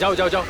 जाओ जाओ जाओ।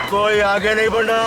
कोई आगे नहीं बढ़ना।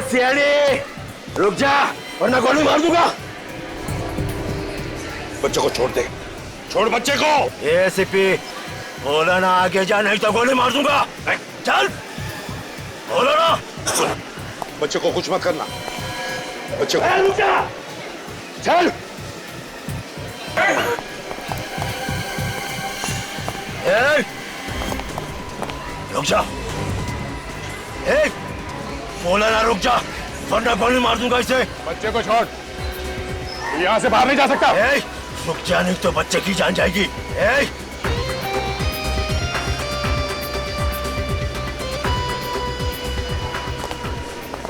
सियानी, रुक जा वरना गोली मार दूंगा। बच्चे को छोड़ दे, छोड़ बच्चे को। एसीपी बोला ना आगे जा नहीं तो गोली मार दूंगा। चल बोलो ना। बच्चे को कुछ मत करना। बच्चे को रुक जा। चल रुक जा। बोला ना रुक जा वरना गोली मार दूंगा इसे। बच्चे को छोड़, यहाँ से बाहर नहीं जा सकता। रुक जा नहीं तो बच्चे की जान जाएगी।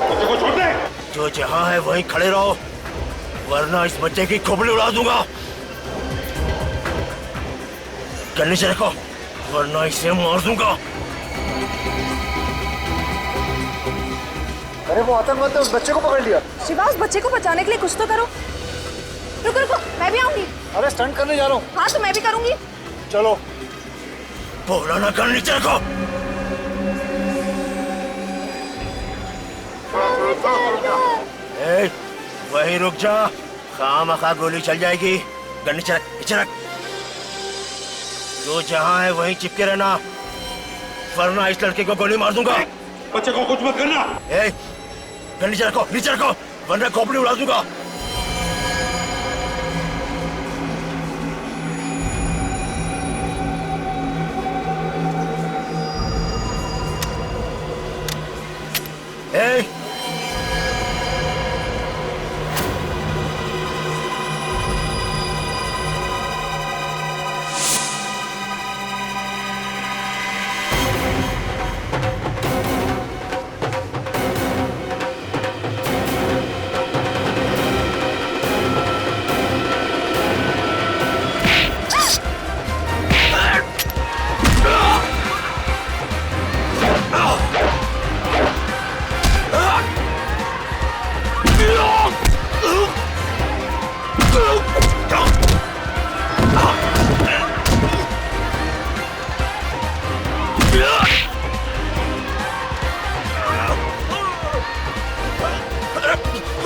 बच्चे को छोड़ दे। जो जहां है वहीं खड़े रहो वरना इस बच्चे की खोपड़ी उड़ा दूंगा। गन्ने से रखो वरना इसे मार दूंगा। अरे वो आतंकवादी ने उस बच्चे को पकड़ लिया। शिवा उस बच्चे को बचाने के लिए कुछ तो करो। रुको रुको मैं भी आऊंगी। अरे स्टंट करने जा रहा हूँ। हाँ तो मैं भी करूंगी। चलो। बोला ना कर नीचे रखो। वही रुक जा खामखा गोली चल जाएगी। गन नीचे रख। जो जहां है वहीं चिपके रहना वरना इस लड़के को गोली मार दूंगा। बच्चे को कुछ मत करना। गन नीचे रखो वरना खोपड़ी उड़ा दूंगा।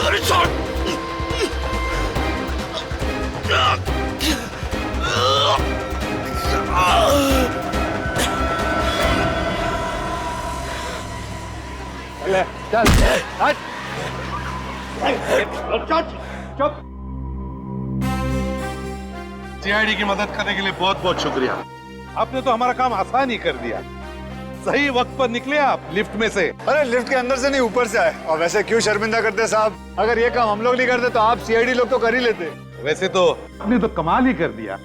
अरे छोड़। ले चल हट चुप। सीआईडी की मदद करने के लिए बहुत बहुत शुक्रिया। आपने तो हमारा काम आसान ही कर दिया। सही वक्त पर निकले आप लिफ्ट में से। अरे लिफ्ट के अंदर से नहीं ऊपर से आए। और वैसे क्यों शर्मिंदा करते साहब, अगर ये काम हम लोग नहीं करते तो आप सीआईडी लोग तो कर ही लेते। वैसे तो आपने तो कमाल ही कर दिया।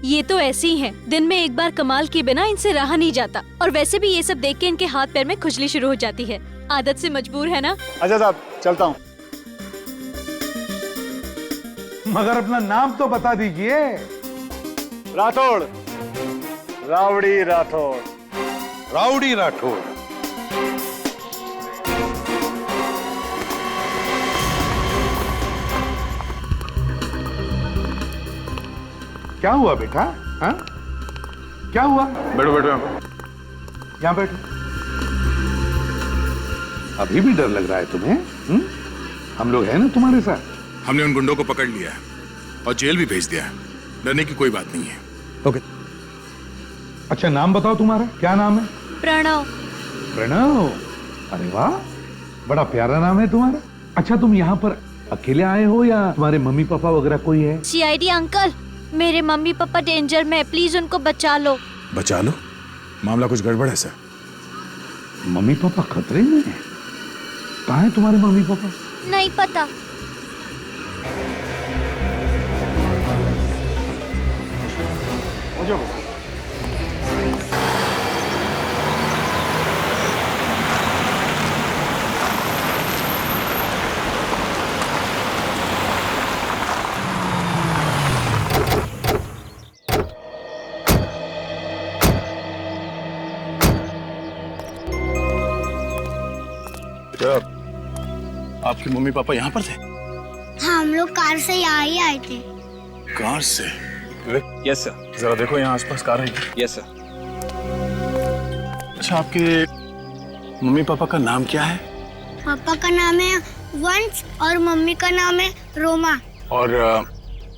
ये तो ऐसे ही हैं। दिन में एक बार कमाल के बिना इनसे रहा नहीं जाता। और वैसे भी ये सब देख के इनके हाथ पैर में खुजली शुरू हो जाती है। आदत से मजबूर है ना। अच्छा साहब चलता हूँ। मगर अपना नाम तो बता दीजिए। राठौड़, रावड़ी राठौड़। राउडी राठौड़। क्या हुआ बेटा? हाँ? क्या हुआ? बैठो बैठो यहाँ बैठो। अभी भी डर लग रहा है तुम्हें? हम लोग हैं ना तुम्हारे साथ। हमने उन गुंडों को पकड़ लिया है और जेल भी भेज दिया है। डरने की कोई बात नहीं है। ओके। अच्छा नाम बताओ तुम्हारा, क्या नाम है? प्रणव। प्रणव, अरे वाह, बड़ा प्यारा नाम है तुम्हारा। अच्छा तुम यहाँ पर अकेले आए हो या तुम्हारे मम्मी पापा वगैरह कोई है? सीआईडी अंकल, मेरे मम्मी पापा डेंजर में, प्लीज उनको बचा लो। बचा लो? मामला कुछ गड़बड़ है सर। मम्मी पापा खतरे में हैं? कहाँ है तुम्हारे मम्मी पापा? नहीं पता। आपके मम्मी पापा यहाँ पर थे? हाँ, हम लोग कार से यहाँ ही आए थे। कार से? Yes sir. जरा देखो यहाँ आसपास कार है। Yes sir. अच्छा आपके मम्मी पापा का नाम क्या है? पापा का नाम है वंश और मम्मी का नाम है रोमा। और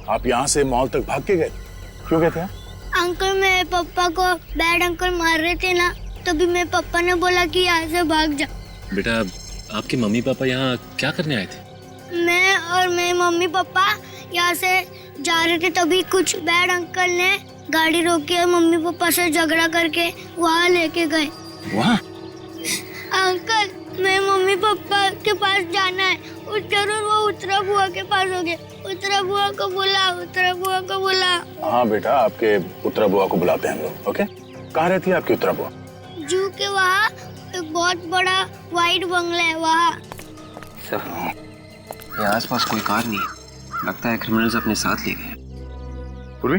आप यहाँ से मॉल तक भाग के गए? क्यों गए थे? अंकल मेरे पापा को बैड अंकल मार रहे थे ना, तभी मेरे पापा ने बोला कि यहाँ से भाग जा। बेटा आपके मम्मी पापा यहाँ क्या करने आए थे? मैं और मेरे मम्मी पापा यहाँ से जा रहे थे, तभी कुछ बैड अंकल ने गाड़ी रोकी और मम्मी पापा से झगड़ा करके वहाँ लेके गए। वहाँ? अंकल मेरे मम्मी पापा के पास जाना है। जरूर वो उत्तरा बुआ के पास हो गए। उत्तरा बुआ को बुला, उत्तरा बुआ को बुला। हाँ बेटा, आपके उत्तरा बुआ को बुलाते हैं हम लोग। ओके, कहाँ रहती है आपकी उत्तरा बुआ? जू के वहाँ एक बहुत बड़ा वाइट बंगला है वहाँ। सर यहाँ आसपास कोई कार नहीं है। लगता है क्रिमिनल्स अपने साथ ले गए। पूर्वी,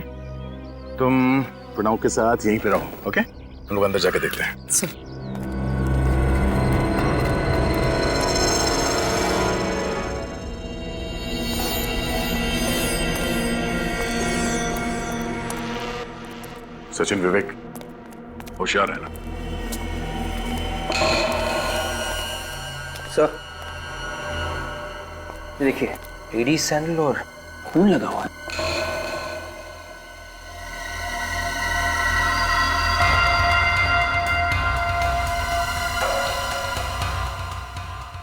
तुम प्रणव के साथ यहीं पे रहो। ओके, हम लोग अंदर जाके देखते हैं। सर सचिन, विवेक, होशियार है ना? सर देखिए, एडी सैंडल और खून लगा हुआ है।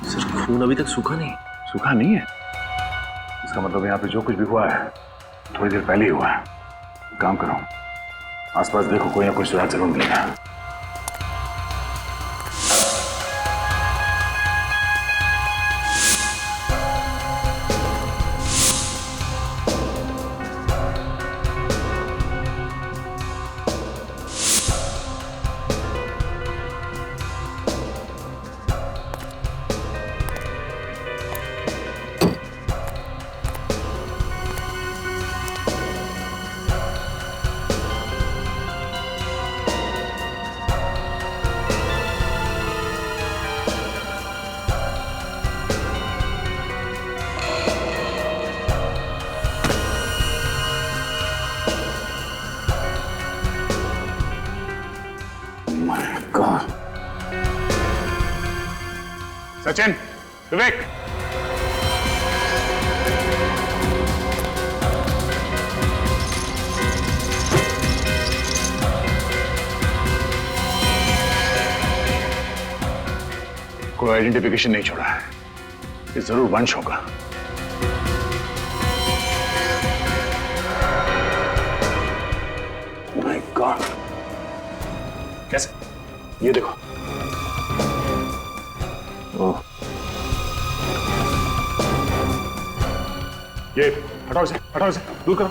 सर खून अभी तक सूखा नहीं। सूखा नहीं है? इसका मतलब यहाँ पे जो कुछ भी हुआ है थोड़ी देर पहले ही हुआ है। काम करो, आसपास देखो, कोई ना कोई सुराग जरूर मिलेगा। God. सचिन, विवेक, कोई आइडेंटिफिकेशन नहीं छोड़ा है। ये जरूर वंश होगा। माय गॉड, कैसे? ये देखो। ओह, ये हटाओ इसे, दूर करो।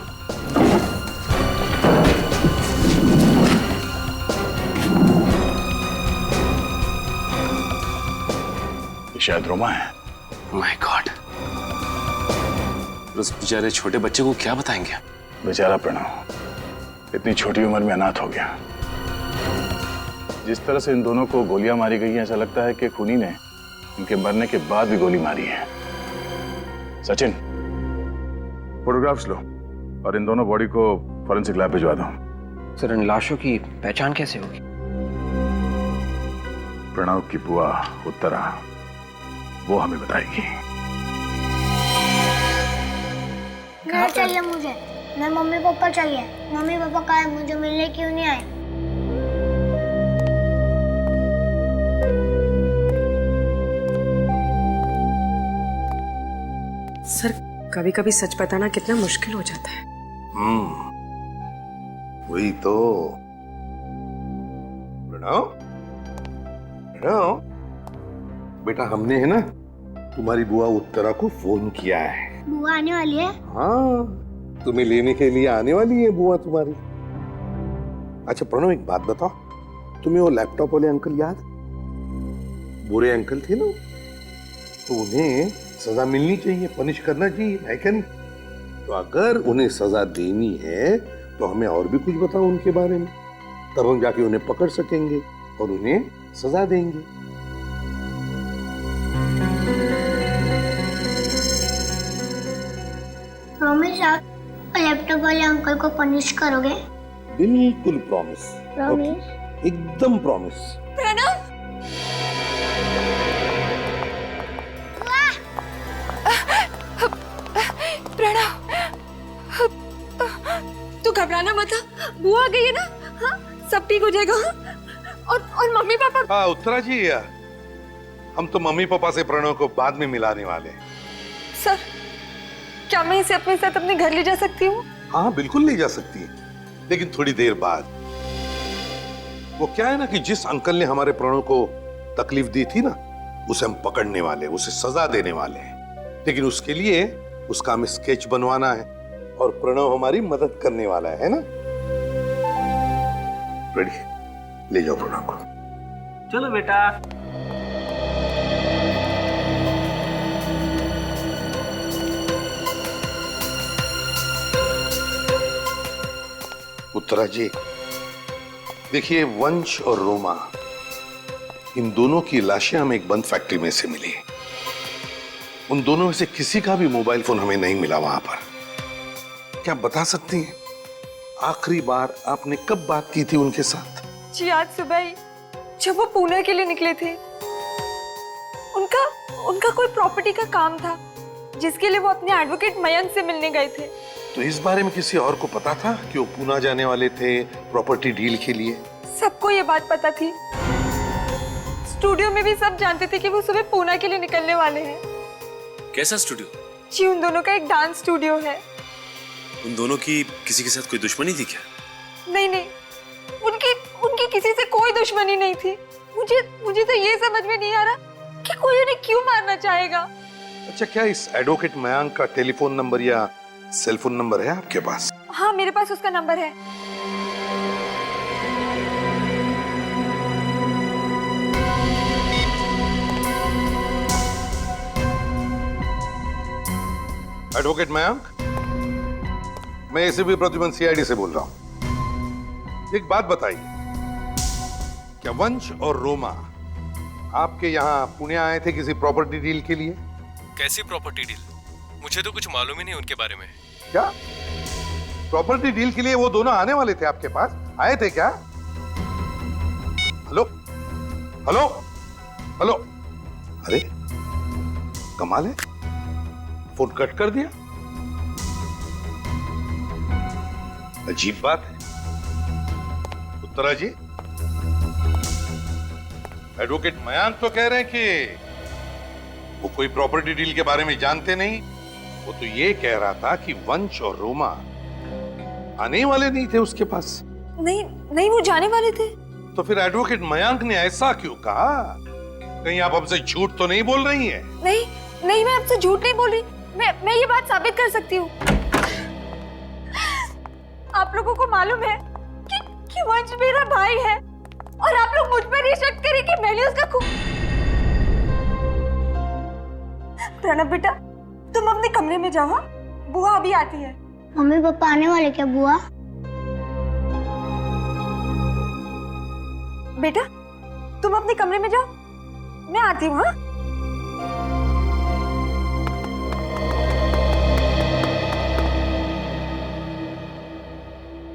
शायद रोमा है। माय गॉड, उस बेचारे छोटे बच्चे को क्या बताएंगे? बेचारा प्रणव इतनी छोटी उम्र में अनाथ हो गया। जिस तरह से इन दोनों को गोलियां मारी गई हैं, ऐसा लगता है कि खूनी ने इनके मरने के बाद भी गोली मारी है। सचिन, फोटोग्राफ्स लो और इन दोनों बॉडी को फॉरेंसिक लैब भिजवा दो। सर, इन लाशों की पहचान कैसे होगी? प्रणव की बुआ उत्तरा वो हमें बताएगी। घर चाहिए मुझे, मैं मम्मी पापा चाहिए। मम्मी पापा कहाँ है? मुझे मिलने क्यों नहीं आए? सर, कभी कभी सच बताना कितना मुश्किल हो जाता है। वही तो। प्रणव, बेटा, हमने है ना तुम्हारी बुआ उत्तरा को फोन किया है। बुआ आने वाली है? हाँ, तुम्हें लेने के लिए आने वाली है बुआ तुम्हारी। अच्छा प्रणव, एक बात बताओ, तुम्हें वो लैपटॉप वाले अंकल याद? बुरे अंकल थे ना, तो उन्हें सजा मिलनी चाहिए, पनिश करना चाहिए, है क्या नहीं? तो अगर उन्हें सजा देनी है तो हमें और भी कुछ बताओ उनके बारे में, तब हम जाके उन्हें पकड़ सकेंगे और उन्हें सजा देंगे। प्रॉमिस आप लैपटॉप वाले अंकल को पनिश करोगे? बिल्कुल प्रॉमिस। प्रॉमिस? एकदम प्रॉमिस। प्रणव, तू घबराना मत। बुआ आ गई है ना? हाँ, सब ठीक हो जाएगा। और मम्मी पापा? हाँ उत्तरा जी, हम तो मम्मी पापा से प्रणव को बाद में मिलाने वाले हैं। सर, क्या मैं इसे अपने साथ अपने घर ले जा सकती हूँ? हाँ बिल्कुल ले जा सकती है, लेकिन थोड़ी देर बाद। वो क्या है ना कि जिस अंकल ने हमारे प्रणव को तकलीफ दी थी ना, उसे हम पकड़ने वाले, उसे सजा देने वाले हैं। लेकिन उसके लिए उसका हमें स्केच बनवाना है और प्रणव हमारी मदद करने वाला है ना? रेडी, ले जाओ प्रणव को। चलो बेटा। उत्तरा जी, देखिए, वंश और रोमा, इन दोनों की लाशें हमें एक बंद फैक्ट्री में से मिली। उन दोनों में से किसी का भी मोबाइल फोन हमें नहीं मिला वहां पर। क्या बता सकती हैं आखिरी बार आपने कब बात की थी उनके साथ? जी आज सुबह ही, जब वो पुणे के लिए निकले थे। उनका कोई प्रॉपर्टी का काम था जिसके लिए वो अपने एडवोकेट मयंक से मिलने गए थे। तो इस बारे में किसी और को पता था कि वो पुणे जाने वाले थे प्रॉपर्टी डील के लिए? सबको ये बात पता थी। स्टूडियो में भी सब जानते थे कि वो सुबह पुणे के लिए निकलने वाले हैं। कैसा स्टूडियो? जी, उन दोनों का एक डांस स्टूडियो है। उन दोनों की किसी के साथ कोई दुश्मनी थी क्या? नहीं, उनकी किसी से कोई दुश्मनी नहीं थी। मुझे तो ये समझ में नहीं आ रहा कि कोई उन्हें क्यों मारना चाहेगा। अच्छा, क्या इस एडवोकेट मयंक का टेलीफोन नंबर या सेल फोन नंबर है आपके पास? हाँ, मेरे पास उसका नंबर है। एडवोकेट मयंक, मैं एसीपी प्रद्युमन सीआईडी से बोल रहा हूं। एक बात बताइए, क्या वंश और रोमा आपके यहाँ पुणे आए थे किसी प्रॉपर्टी डील के लिए? कैसी प्रॉपर्टी डील? मुझे तो कुछ मालूम ही नहीं उनके बारे में। क्या प्रॉपर्टी डील के लिए वो दोनों आने वाले थे आपके पास? आए थे क्या? हेलो हेलो हेलो, अरे कमाल है, फोन कट कर दिया। अजीब बात है। उत्तरा जी, एडवोकेट मयांक तो कह रहे हैं कि वो कोई प्रॉपर्टी डील के बारे में जानते नहीं। वो तो ये कह रहा था कि वंश और रोमा आने वाले नहीं थे उसके पास। नहीं नहीं, वो जाने वाले थे। तो फिर एडवोकेट मयांक ने ऐसा क्यों कहा? कहीं आप हमसे झूठ तो नहीं बोल रही हैं? नहीं नहीं, मैं आपसे झूठ नहीं बोल रही। मैं ये बात साबित कर सकती हूँ। आप लोगों को मालूम है कि वंश मेरा भाई है और आप लोग मुझ पर ये शक करें कि मैंने उसका खून। प्रणव बेटा, तुम अपने कमरे में जाओ, बुआ अभी आती है। मम्मी पापा आने वाले क्या बुआ? बेटा तुम अपने कमरे में जाओ, मैं आती हूँ। हाँ,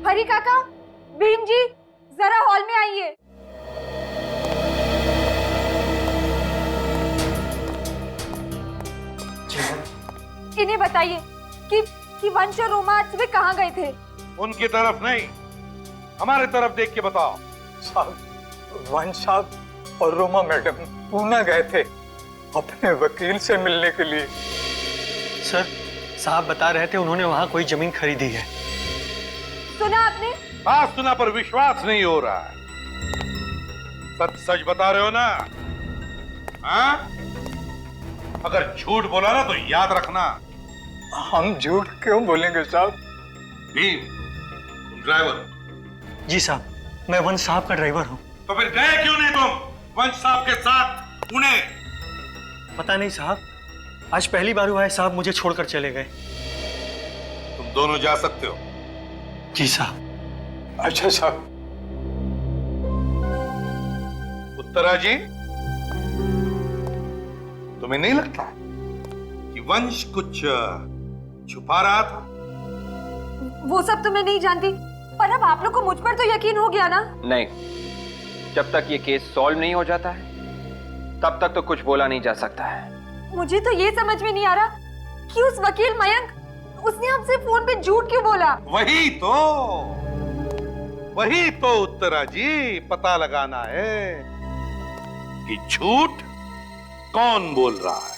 हरी काका, भीम जी, जरा हॉल में आइए। इन्हें बताइए कि वंश और रोमा आज सुबह कहाँ गए थे? उनकी तरफ नहीं, हमारे तरफ देख के बताओ। साहब, वंश साहब और रोमा मैडम पूना गए थे अपने वकील से मिलने के लिए। सर, साहब बता रहे थे उन्होंने वहाँ कोई जमीन खरीदी है। सुना आपने? हाँ सुना, पर विश्वास नहीं हो रहा है। सच सच बता रहे हो ना? हाँ? अगर झूठ बोला ना तो याद रखना। हम झूठ क्यों बोलेंगे साहब? भीम, तुम ड्राइवर? जी साहब, मैं वंश साहब का ड्राइवर हूँ। तो फिर गए क्यों नहीं तुम वंश साहब के साथ पुणे? पता नहीं साहब, आज पहली बार हुआ है साहब मुझे छोड़कर चले गए। तुम दोनों जा सकते हो। जी साहब। अच्छा साहब। उत्तरा जी, तुम्हें नहीं लगता कि वंश कुछ छुपा रहा था? वो सब तो मैं नहीं जानती, पर अब आप लोग को मुझ पर तो यकीन हो गया ना? नहीं, जब तक ये केस सॉल्व नहीं हो जाता है तब तक तो कुछ बोला नहीं जा सकता है। मुझे तो ये समझ में नहीं आ रहा कि उस वकील मयंक, उसने आपसे फोन पे झूठ क्यों बोला? वही तो उत्तरा जी पता लगाना है कि झूठ कौन बोल रहा है।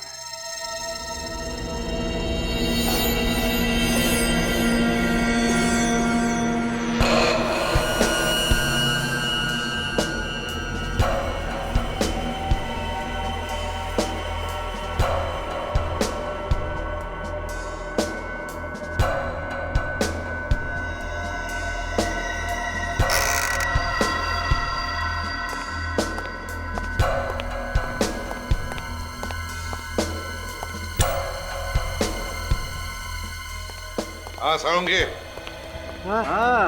हाँ सारंगे। हाँ,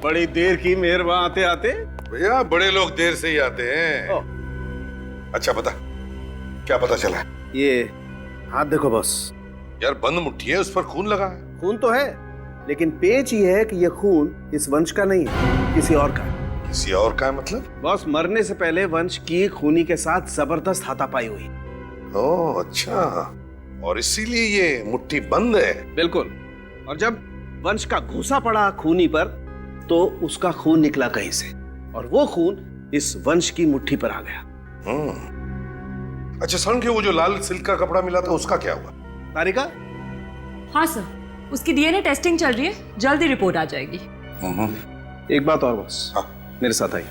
बड़ी देर की मेहरबान आते आते। भैया बड़े लोग देर से ही आते हैं। अच्छा बता, क्या पता चला? ये हाथ देखो बॉस। यार बंद मुट्ठी है, उस पर खून लगा है। खून तो है, लेकिन पेच ये है कि ये खून इस वंश का नहीं है, किसी और का। किसी और का मतलब? बॉस, मरने से पहले वंश की खूनी के साथ जबरदस्त हाथापाई हुई। ओह अच्छा, और इसीलिए ये मुट्ठी बंद है। बिल्कुल। और जब वंश का घूसा पड़ा खूनी पर तो उसका खून निकला कहीं से, और वो खून इस वंश की मुट्ठी पर आ गया। अच्छा सर, वो जो लाल सिल्क का कपड़ा मिला था उसका क्या हुआ? तारिका? हाँ सर, उसकी डीएनए टेस्टिंग चल रही है, जल्दी रिपोर्ट आ जाएगी। एक बात और बॉस। हाँ। मेरे साथ आइए।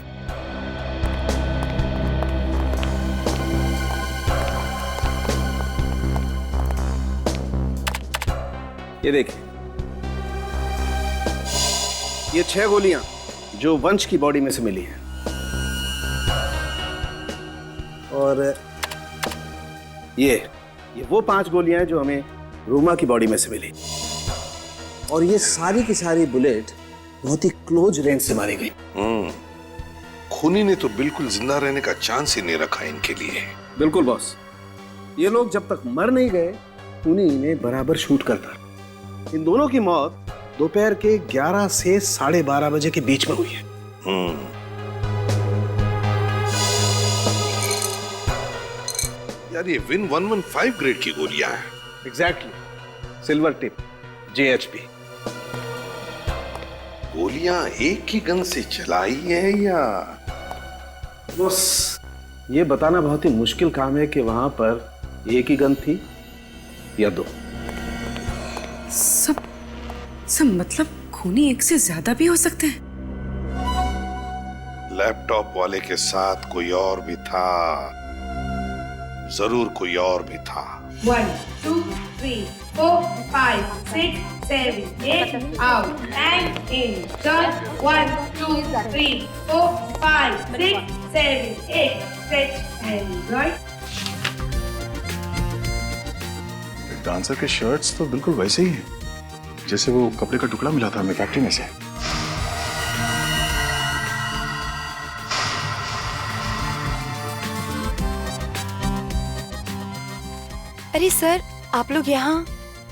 ये देखिए, ये 6 गोलियां जो वंश की बॉडी में से मिली हैं, और ये वो 5 गोलियां हैं जो हमें रोमा की बॉडी में से मिली, और ये सारी की सारी बुलेट बहुत ही क्लोज रेंज से मारी गई। खूनी ने तो बिल्कुल जिंदा रहने का चांस ही नहीं रखा इनके लिए। बिल्कुल बॉस, ये लोग जब तक मर नहीं गए खूनी इन्हें बराबर शूट करता। इन दोनों की मौत दोपहर के 11 से 12:30 बजे के बीच में हुई है। यार ये विन 115 ग्रेड की गोलियां हैं। Exactly, silver tip, JHP। गोलियां एक ही गन से चलाई है या? बस ये बताना बहुत ही मुश्किल काम है कि वहां पर एक ही गन थी या दो। सब मतलब खूनी एक से ज्यादा भी हो सकते हैं। लैपटॉप वाले के साथ कोई और भी था, जरूर कोई और भी था। 1 2 3 4 5 6 7 8 out and in turn 1 2 3 4 5 6 7 8 stretch and right। Dancer के शर्ट्स तो बिल्कुल वैसे ही हैं जैसे वो कपड़े का टुकड़ा मिला था हमें फैक्ट्री में से। अरे सर, आप लोग यहाँ?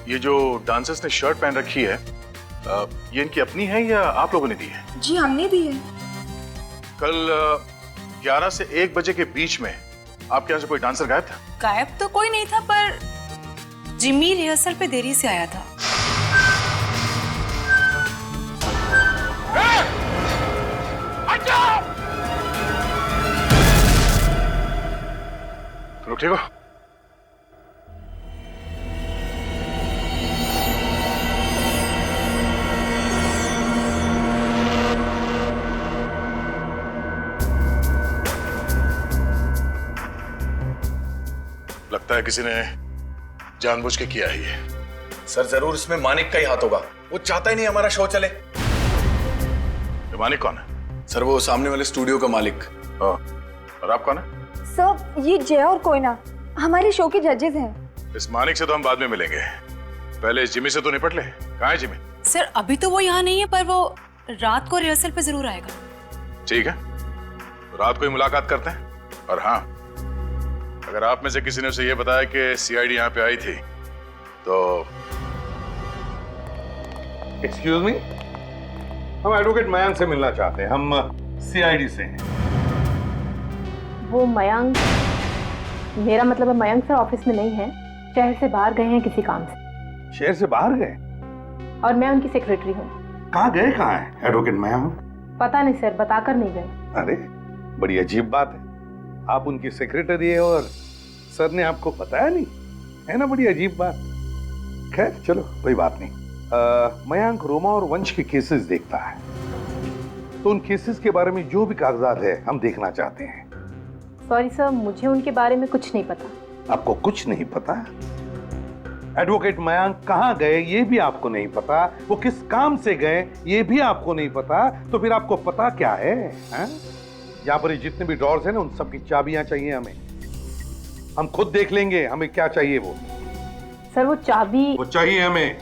ये जो डांसर्स ने शर्ट पहन रखी है, ये इनकी अपनी है या आप लोगों ने दी है? जी हमने दी है। कल 11 से 1 बजे के बीच में आपके यहाँ से कोई डांसर गायब था? गायब तो कोई नहीं था, पर जिमी रिहर्सल पे देरी से आया था। तुम ठीक हो? लगता है किसी ने जानबूझ के किया ही है। सर जरूर इसमें मानिक का ही हाथ होगा, वो चाहता ही नहीं हमारा शो चले। ये मानिक कौन है? सर वो सामने वाले स्टूडियो का मालिक। और आप कौन है? सर ये जय और कोयना हमारे शो के जजेस हैं। इस मानिक से तो हम बाद में मिलेंगे, पहले इस जिमी से तो निपट ले। कहाँ है जिमी? सर अभी तो वो यहाँ नहीं है, पर वो रात को रिहर्सल पे जरूर आएगा। ठीक है, रात को ही मुलाकात करते हैं। और हाँ, अगर आप में से किसी ने उसे ये बताया कि सीआईडी यहाँ पे आई थी तो एक्सक्यूज मी, हम एडवोकेट मयंक से मिलना चाहते हैं। हम सीआईडी से हैं। वो मयंक, मेरा मतलब है मयंक सर ऑफिस में नहीं है, शहर से बाहर गए हैं किसी काम से। शहर से बाहर गए? और मैं उनकी सेक्रेटरी हूँ। कहाँ गए? कहाँ है एडवोकेट मयंक? पता नहीं सर, बताकर नहीं गए। अरे बड़ी अजीब बात है, आप उनकी सेक्रेटरी है और सर ने आपको बताया नहीं, है ना? बड़ी अजीब बात। खैर चलो कोई बात नहीं। मयंक रोमा और वंश के केसेस देखता है, तो उन केसेस के बारे में जो भी कागजात है हम देखना चाहते हैं। सॉरी सर, मुझे उनके बारे में कुछ नहीं पता। आपको कुछ नहीं पता? एडवोकेट मयंक कहाँ गए ये भी आपको नहीं पता, वो किस काम से गए ये भी आपको नहीं पता, तो फिर आपको पता क्या है? यहाँ पर जितने भी ड्रॉर्स हैं ना, उन सब की चाबियां चाहिए हमें। हम खुद देख लेंगे हमें क्या चाहिए वो। सर वो चाबी वो चाहिए हमें।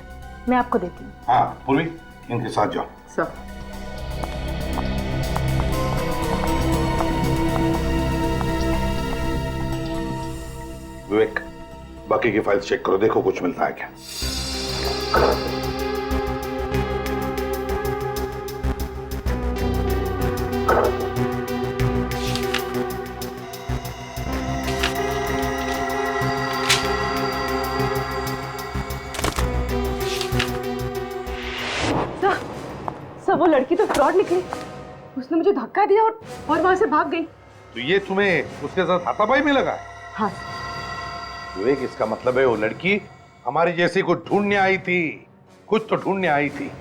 मैं आपको देती हूँ। हाँ पूर्वी, इनके साथ जाओ। सर विवेक, बाकी की फाइल्स चेक करो, देखो कुछ मिलता है क्या। सर वो लड़की तो फ्रॉड निकली, उसने मुझे धक्का दिया और वहां से भाग गई। तो ये तुम्हें उसके साथ हाथापाई में लगा? हाँ विवेक, इसका मतलब है वो लड़की हमारी जैसी को ढूंढने आई थी, कुछ तो ढूंढने आई थी।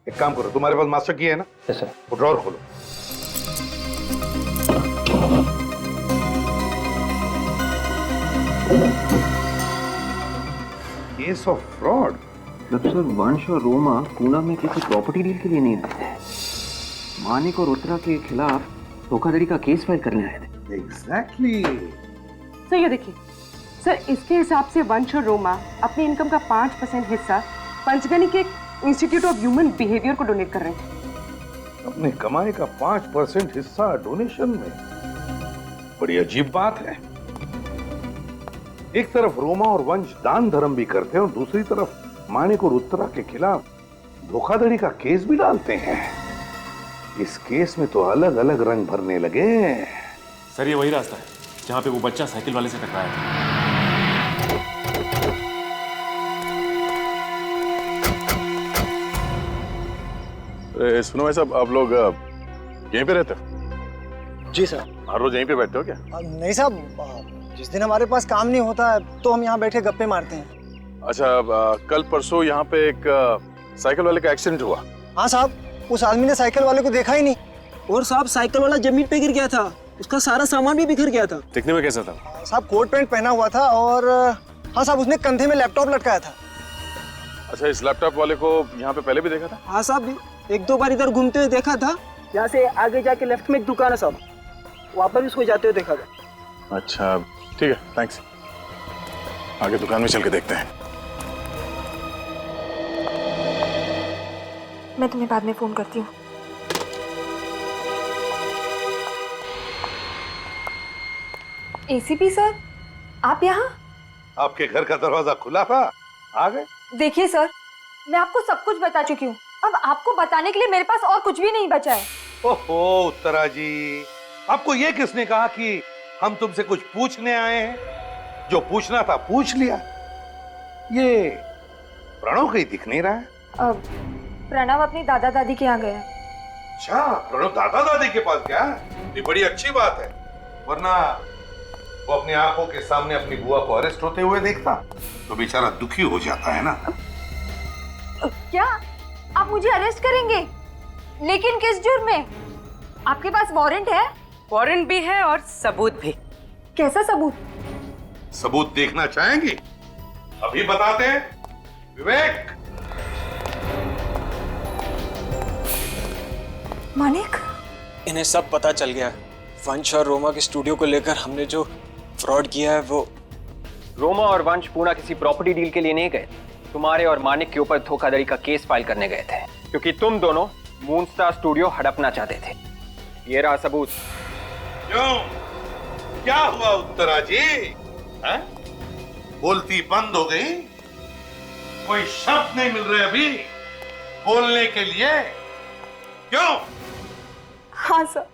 एक काम करो, तुम्हारे पास मास्टर की है ना? Yes sir. वो ड्रॉर खोलो। Case of fraud. मतलब सर वंश और रोमा पूना में किसी प्रॉपर्टी डील के लिए नहीं आए थे, मानिक और उत्तरा के खिलाफ धोखाधड़ी का केस फाइल करने आए थे। एग्जैक्टली। सर ये देखिए सर, इसके हिसाब से वंश और रोमा अपनी इनकम का 5% हिस्सा पंचगनी के इंस्टीट्यूट ऑफ ह्यूमन बिहेवियर को डोनेट कर रहे हैं। अपने कमाई का 5% हिस्सा डोनेशन में? बड़ी अजीब बात है। एक तरफ रोमा और वंश दान धर्म भी करते हैं और दूसरी तरफ मानिक और उत्तरा के खिलाफ धोखाधड़ी का केस भी डालते हैं। इस केस में तो अलग अलग रंग भरने लगे। सर ये वही रास्ता है, जहाँ पे वो बच्चा साइकिल वाले से टकराया था। सुनो भाई साहब, आप लोग यहीं पे रहते हो? जी सर। हर रोज यहीं पे बैठते हो क्या? नहीं साहब, जिस दिन हमारे पास काम नहीं होता है तो हम यहाँ बैठे गप्पे मारते हैं। अच्छा, कल परसों यहाँ पे एक साइकिल वाले का एक्सीडेंट हुआ। हाँ साहब, उस आदमी ने साइकिल वाले को देखा ही नहीं। और साहब, साइकिल वाला जमीन पे गिर गया था, उसका सारा सामान भी बिखर गया था। दिखने में कैसा था? साहब, कोट पैंट पहना हुआ था और हाँ साहब, उसने कंधे में लैपटॉप लटकाया था। अच्छा, इस लैपटॉप वाले को यहाँ पे पहले भी देखा था? हाँ साहब, एक दो बार इधर घूमते हुए देखा था। यहाँ से आगे जाके लेफ्ट में एक दुकान है साहब, वहाँ पर भी उसको जाते हुए देखा था। अच्छा ठीक है, थैंक्स। आगे दुकान में चल के देखते हैं। मैं तुम्हें बाद में फोन करती हूँ। एसीपी सर, आप यहाँ? आपके घर का दरवाजा खुला था, आ गए। देखिए सर, मैं आपको सब कुछ बता चुकी हूँ। अब आपको बताने के लिए मेरे पास और कुछ भी नहीं बचा है। ओहो उत्तरा जी, आपको ये किसने कहा कि हम तुमसे कुछ पूछने आए हैं? जो पूछना था पूछ लिया। ये प्रणव कहीं दिख नहीं रहा है। अब प्रणव अपनी दादा दादी के यहाँ गया। अच्छा, प्रणव दादा दादी के पास गया? ये बड़ी अच्छी बात है, वरना वो अपनी आंखों के सामने अपनी बुआ को अरेस्ट होते हुए देखता तो बेचारा दुखी हो जाता है ना। क्या आप मुझे अरेस्ट करेंगे? लेकिन किस जुर्म में? आपके पास वारंट है? वारंट भी है और सबूत भी। कैसा सबूत? सबूत देखना चाहेंगे? अभी बताते हैं। विवेक। मानिक, इन्हें सब पता चल गया। वंश और रोमा के स्टूडियो को लेकर हमने जो फ्रॉड किया है वो। रोमा और वंश पूना किसी प्रॉपर्टी डील के लिए नहीं गए, तुम्हारे और मानिक के ऊपर धोखाधड़ी का केस फाइल करने गए थे, क्योंकि तुम दोनों मूनस्टार स्टूडियो हड़पना चाहते थे। ये रहा सबूत। क्यों, क्या हुआ उत्तरा जी? है? बोलती बंद हो गई? कोई शब्द नहीं मिल रहे अभी बोलने के लिए? क्यों? हाँ सर,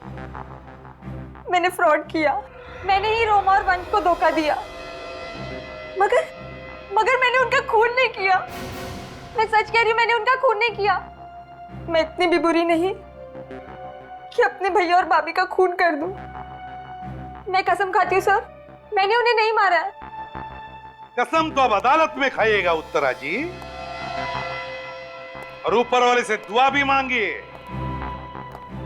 मैंने फ्रॉड किया। मैंने ही रोमा और वंश को धोखा दिया, मगर मैंने उनका खून नहीं किया। मैं सच कह रही हूँ, मैंने उनका खून नहीं किया। मैं इतनी भी बुरी नहीं कि अपने भैया और भाभी का खून कर दूं। मैं कसम खाती हूँ सर, मैंने उन्हें नहीं मारा है। कसम तो अब अदालत में खाइएगा उत्तरा जी, और ऊपर वाले से दुआ भी मांगिए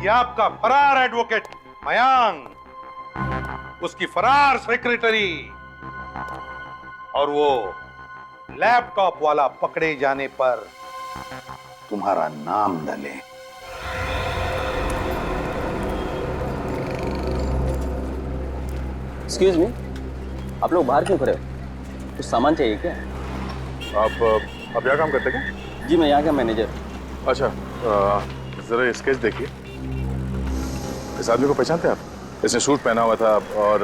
कि आपका फरार एडवोकेट मयांक, उसकी फरार सेक्रेटरी और वो लैपटॉप वाला पकड़े जाने पर तुम्हारा नाम डले। एक्सक्यूज मी, आप लोग बाहर क्यों खड़े हो? कुछ सामान चाहिए क्या? आप यहाँ काम करते क्या? जी, मैं यहाँ का मैनेजर। अच्छा, जरा स्केच देखिए। इस आदमी को पहचानते हैं आप? इसने सूट पहना हुआ था और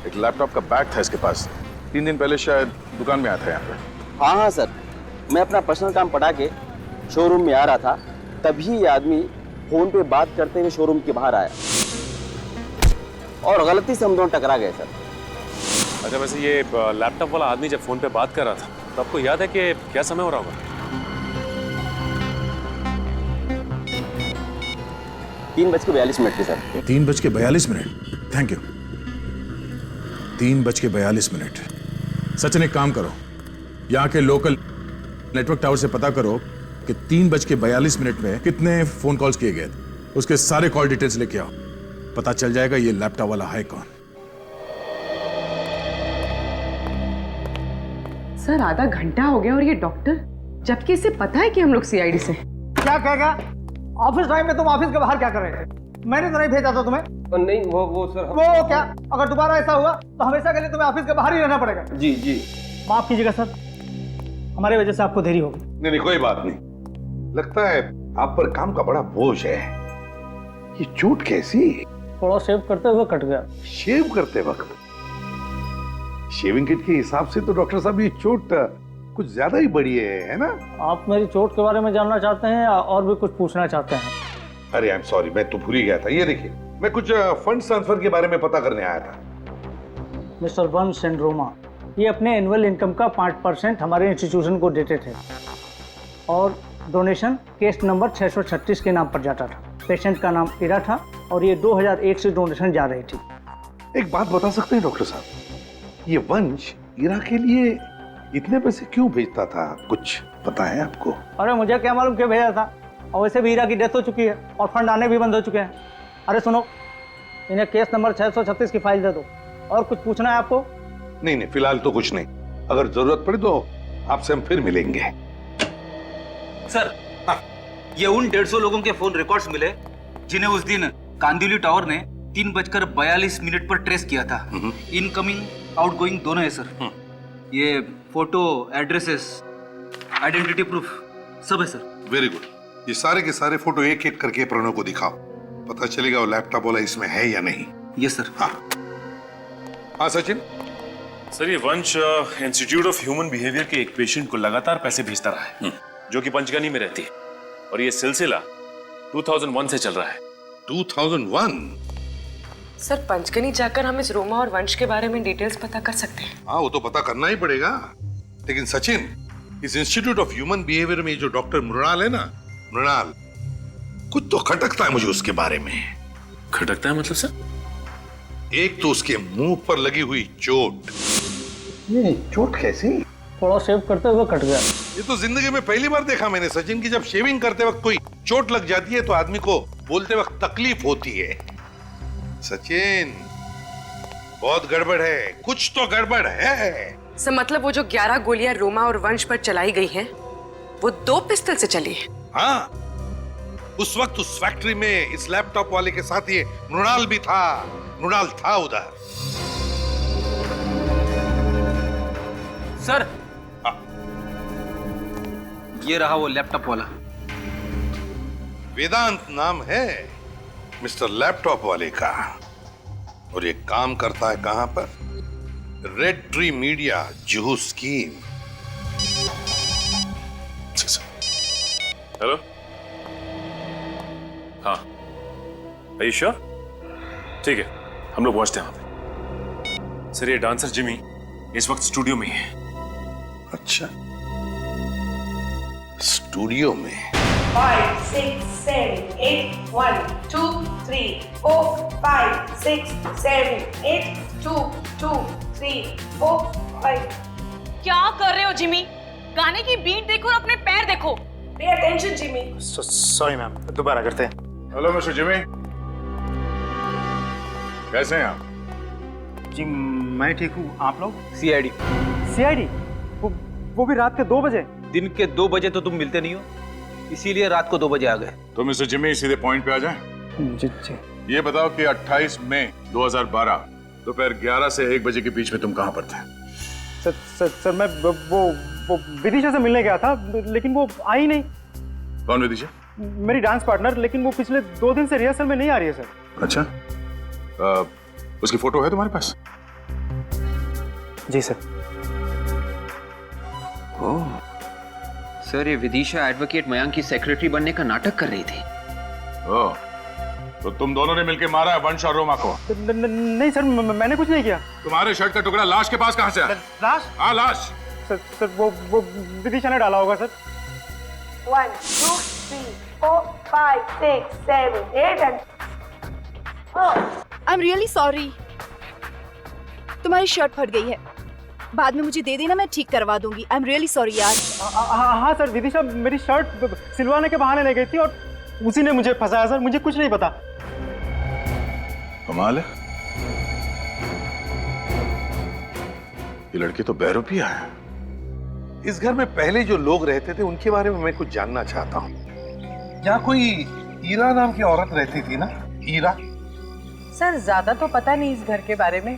एक लैपटॉप का बैग था इसके पास। 3 दिन पहले शायद दुकान में आया था यहाँ पे। हाँ सर, मैं अपना पर्सनल काम पटा के शोरूम में आ रहा था, तभी ये आदमी फोन पे बात करते हुए शोरूम के बाहर आया और गलती से हम दोनों टकरा गए सर। अच्छा, वैसे ये लैपटॉप वाला आदमी जब फोन पे बात कर रहा था तो आपको याद है कि क्या समय हो रहा होगा? 3:42 सर। 3:42? Thank you. 3:42। सचिन, एक काम करो, यहाँ के लोकल नेटवर्क टावर से पता करो कि 3:42 में कितने फोन कॉल्स किए गए थे। उसके सारे कॉल डिटेल्स लेके आओ, पता चल जाएगा ये लैपटॉप वाला है कौन। सर, आधा घंटा हो गया और ये डॉक्टर, जबकि इसे पता है कि हम लोग सीआईडी से। क्या कहेगा? ऑफिस टाइम में तुम ऑफिस के बाहर क्या कर रहे थे? मैंने तो नहीं भेजा था तुम्हें। नहीं, वो सर वो क्या? अगर दोबारा ऐसा हुआ तो हमेशा के लिए तुम्हें ऑफिस के बाहर ही रहना पड़ेगा। जी जी। माफ कीजिएगा सर, हमारी वजह से आपको देरी होगी। नहीं, कोई बात नहीं। लगता है आप पर काम का बड़ा बोझ है। ये चोट कैसी? थोड़ा शेव करते हुए कट गया। शेव करते वक्त? शेविंग किट के हिसाब से तो डॉक्टर साहब ये चोट कुछ ज्यादा ही बड़ी है ना? आप मेरी चोट के बारे में जानना चाहते हैं या और भी कुछ पूछना चाहते हैं? अरे आई एम सॉरी, मैं तो भूल ही गया था। ये देखिए, मैं कुछ फंड ट्रांसफर के बारे में पता करने आया था। मिस्टर वंश एंड रोमा, ये अपने एनुअल इनकम का 5% हमारे इंस्टीट्यूशन को देते थे और डोनेशन केस नंबर 636 के नाम पर जाता था। पेशेंट का नाम ईरा था और ये 2001 से डोनेशन जा रही थी। एक बात बता सकते हैं डॉक्टर साहब, ये वंश ईरा के लिए इतने पैसे क्यों भेजता था, कुछ पता है आपको? अरे मुझे क्या मालूम क्यों भेजा था, और वैसे भी ईरा की डेथ हो चुकी है और फंड आने भी बंद हो चुके हैं। अरे सुनो, इन्हें केस नंबर 636 की फाइल दे दो। और कुछ पूछना है आपको? नहीं नहीं, फिलहाल तो कुछ नहीं, अगर जरूरत पड़ी तो आपसे हम फिर मिलेंगे। सर, ये उन 150 लोगों के फोन रिकॉर्ड्स मिले जिन्हें उस दिन कांदिवली टावर ने 3:42 पर ट्रेस किया था। इनकमिंग आउटगोइंग दोनों है सर। ये फोटो, एड्रेसेस, आइडेंटिटी प्रूफ सब है सर। वेरी गुड, ये सारे के सारे फोटो एक एक करके प्रणव को दिखाओ, पता चलेगा वो लैपटॉप वाला इसमें है या नहीं। Yes sir. हाँ सचिन। सर, ये वंश इंस्टीट्यूट ऑफ ह्यूमन बिहेवियर के एक पेशेंट को लगातार पैसे भेजता रहा है, जो कि पंचगनी में रहती है, और ये सिलसिला 2001 से चल रहा है। 2001? सर, पंचगनी जाकर हम इस रोमा और वंश के बारे में डिटेल्स पता कर सकते हैं। हाँ, वो तो पता करना ही पड़ेगा। लेकिन सचिन, इस इंस्टीट्यूट ऑफ ह्यूमन बिहेवियर में जो डॉक्टर मृणाल है ना, मृणाल, कुछ तो खटकता है मुझे उसके बारे में। खटकता है मतलब सर? एक तो उसके मुंह पर लगी हुई चोट। ये चोट कैसी? थोड़ा शेव करते हुए कट गया। ये तो जिंदगी में पहली बार देखा मैंने सचिन की जब शेविंग करते वक्त कोई चोट लग जाती है तो आदमी को बोलते वक्त तकलीफ होती है। सचिन, बहुत गड़बड़ है, कुछ तो गड़बड़ है। सर, मतलब वो जो 11 गोलियां रोमा और वंश पर चलाई गई हैं, वो 2 पिस्टल से चली है। हाँ, उस वक्त उस फैक्ट्री में इस लैपटॉप वाले के साथ ये मृणाल भी था, मृणाल था उधर। सर, ये रहा वो लैपटॉप वाला। वेदांत नाम है मिस्टर लैपटॉप वाले का, और ये काम करता है कहां पर? Red tree media, Juhu scheme. Hello, हाँ, Are you sure? ठीक है, हम लोग पहुंचते हैं वहां पे। सर, ये डांसर जिमी इस वक्त स्टूडियो में है। अच्छा, स्टूडियो में? 5, 6, 7, 8, 1, 2, 3, 4, 5, 6, 7, 8, 2, 2, 3, 4, 5। क्या कर रहे हो जिमी? गाने की बीट देखो और अपने पैर देखो। Pay attention Jimmy. Sorry ma'am, दोबारा करते हैं। हेलो मिस्टर जिमी, कैसे हैं आप? जी मैं ठीक हूँ, आप लोग? सीआईडी। सीआईडी? वो भी रात के 2 बजे? दिन के 2 बजे तो तुम मिलते नहीं हो, इसीलिए रात को 2 बजे आ गए। तो मिस्टर जिमी, सीधे पॉइंट पे आ जाएं। जी जी। ये बताओ कि 28 मई 2012 दोपहर 11 से 1 बजे के बीच में तुम कहां पर थे? सर मैं वो विदिशा से मिलने गया था, लेकिन वो आई नहीं। कौन विदिशा? मेरी डांस पार्टनर, लेकिन वो पिछले 2 दिन से रिहर्सल में नहीं आ रही है सर। अच्छा, उसकी फोटो है तुम्हारे पास? जी सर। ओह सर, ये विदिशा एडवोकेट मयंक की सेक्रेटरी बनने का नाटक कर रही थी। ओह, तो तुम दोनों ने मिलकर मारा है वंश और रोमा को? नहीं सर, मैंने कुछ नहीं किया। तुम्हारे शर्ट का टुकड़ा लाश के पास कहां से आया? लाश? हाँ, लाश। सर वो विदिशा ने डाला होगा sir. 1, 2, 3, 4, 5, 6, 7, 8 and I am really sorry. तुम्हारी शर्ट फट गई है, बाद में मुझे दे देना, मैं ठीक करवा दूंगी। आई एम रियली सॉरी यार। हाँ सर, विदिशा मेरी शर्ट सिलवाने के बहाने ले गई थी और उसी ने मुझे फंसाया सर, मुझे कुछ नहीं पता। कमाल है, ये लड़की तो बहरूपिया है। इस घर में पहले जो लोग रहते थे उनके बारे में मैं कुछ जानना चाहता हूँ। यहाँ कोई ईरा नाम की औरत रहती थी ना? ईरा? सर, ज्यादा तो पता नहीं इस घर के बारे में।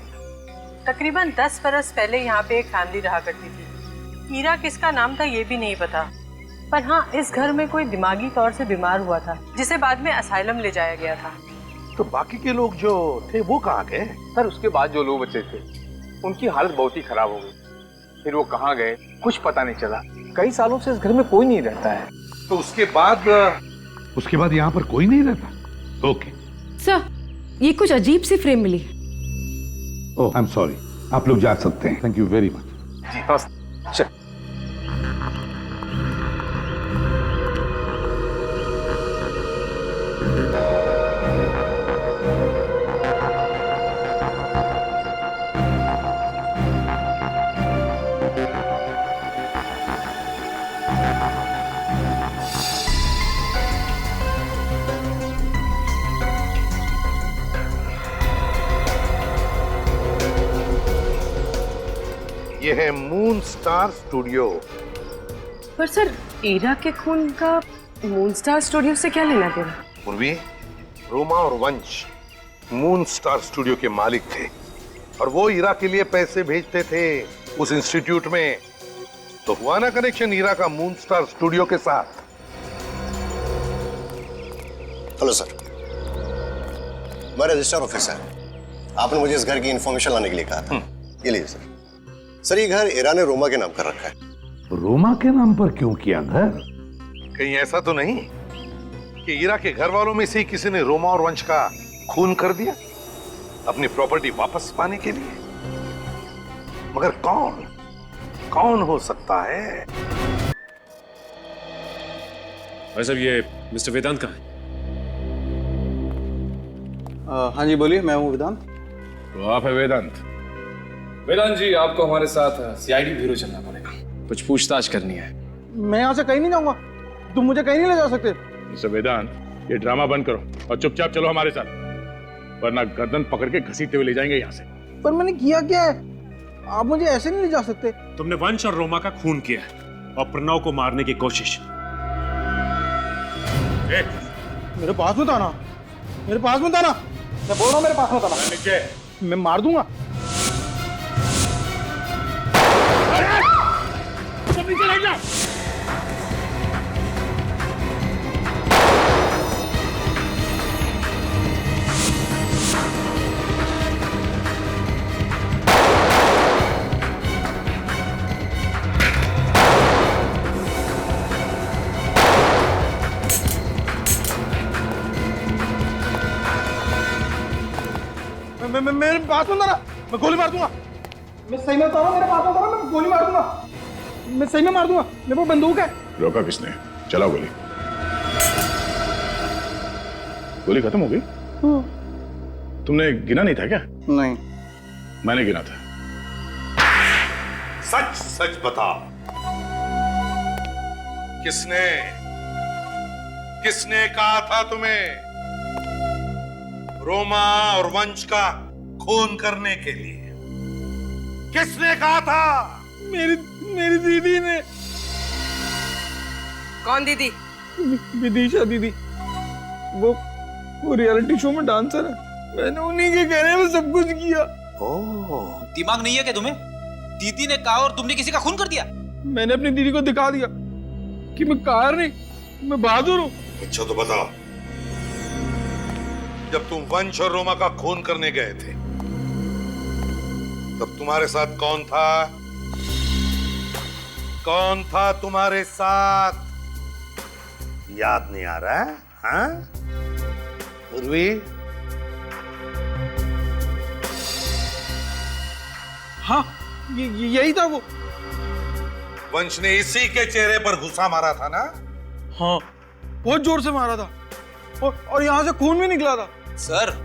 तकरीबन 10 बरस पहले यहाँ पे एक फैमिली रहा करती थी। ईरा किसका नाम था ये भी नहीं पता, पर हाँ, इस घर में कोई दिमागी तौर से बीमार हुआ था, जिसे बाद में असाइलम ले जाया गया था। तो बाकी के लोग जो थे वो कहाँ गए? सर, उसके बाद जो लोग बचे थे उनकी हालत बहुत ही खराब हो गई, फिर वो कहाँ गए कुछ पता नहीं चला। कई सालों से इस घर में कोई नहीं रहता है। तो उसके बाद यहाँ पर कोई नहीं रहता? ओके सर, ये कुछ अजीब सी फ्रेम मिली। ओह, आई एम सॉरी, आप लोग जा सकते हैं। Thank you very much. जी चल। ये है मून स्टार स्टूडियो। पर सर, ईरा के खून का मून स्टार स्टूडियो से क्या लेना देना? पूर्वी, रोमा और वंश मून स्टार स्टूडियो के मालिक थे और वो ईरा के लिए पैसे भेजते थे उस इंस्टीट्यूट में। तो हुआ ना कनेक्शन ईरा का मून स्टार स्टूडियो के साथ। हेलो सर, मैं रजिस्टर ऑफिसर। आपने मुझे इस घर की इंफॉर्मेशन लाने के लिए कहा था। ये लीजिए सर। सर, ये घर ईरा ने रोमा के नाम कर रखा है। रोमा के नाम पर क्यों किया घर? कहीं ऐसा तो नहीं कि ईरा के घर वालों में से किसी ने रोमा और वंश का खून कर दिया अपनी प्रॉपर्टी वापस पाने के लिए? मगर कौन हो सकता है? भाई साहब, ये मिस्टर वेदांत कहाँ है? हाँ जी बोलिए, मैं हूँ वेदांत। तो आप है वेदांत? वेदांत जी, आपको हमारे साथ सीआईडी ब्यूरो चलना पड़ेगा, कुछ पूछताछ करनी है। मैं यहाँ से कहीं नहीं जाऊंगा, तुम मुझे कहीं नहीं ले जा सकते। मिस्टर वेदांत, ये ड्रामा बंद करो और चुपचाप चलो हमारे साथ, वरना गर्दन पकड़ के घसीटते हुए ले जाएंगे यहाँ से। पर मैंने किया क्या है? आप मुझे ऐसे नहीं ले जा सकते। तुमने वंश और रोमा का खून किया है और प्रणव को मारने की कोशिश। मेरे पास मत आना, मेरे पास मत आना, मैं बोल रहा हूँ मेरे पास मत आना, मैं मार दूंगा। मेरे पास मत आना, मैं गोली मार दूंगा। मैं सही में बता रहा हूँ, मेरे पास मत आना, मैं गोली मार दूंगा। मैं सही में मार दूंगा, मेरे पास बंदूक है। रोका किसने? चलाओ गोली। गोली खत्म हो गई? तुमने गिना नहीं था क्या? नहीं, मैंने गिना था। सच सच बता, किसने कहा था तुम्हें रोमा और वंश का खून करने के लिए? किसने कहा था? मेरी दीदी ने। कौन दीदी? विदिशा दीदी, वो रियलिटी शो में डांसर है। मैंने उन्हीं के कहने में सब कुछ किया। दिमाग नहीं है क्या तुम्हें? दीदी ने कहा और तुमने किसी का खून कर दिया? मैंने अपनी दीदी को दिखा दिया कि मैं कार नहीं, मैं बहादुर हूँ। अच्छा तो बताओ, जब तुम वंश और रोमा का खून करने गए थे तब तुम्हारे साथ कौन था? कौन था तुम्हारे साथ? याद नहीं आ रहा है? हाँ? उर्वी? हाँ, यही था वो। वंश ने इसी के चेहरे पर घुसा मारा था ना? हाँ, बहुत जोर से मारा था और यहां से खून भी निकला था। सर,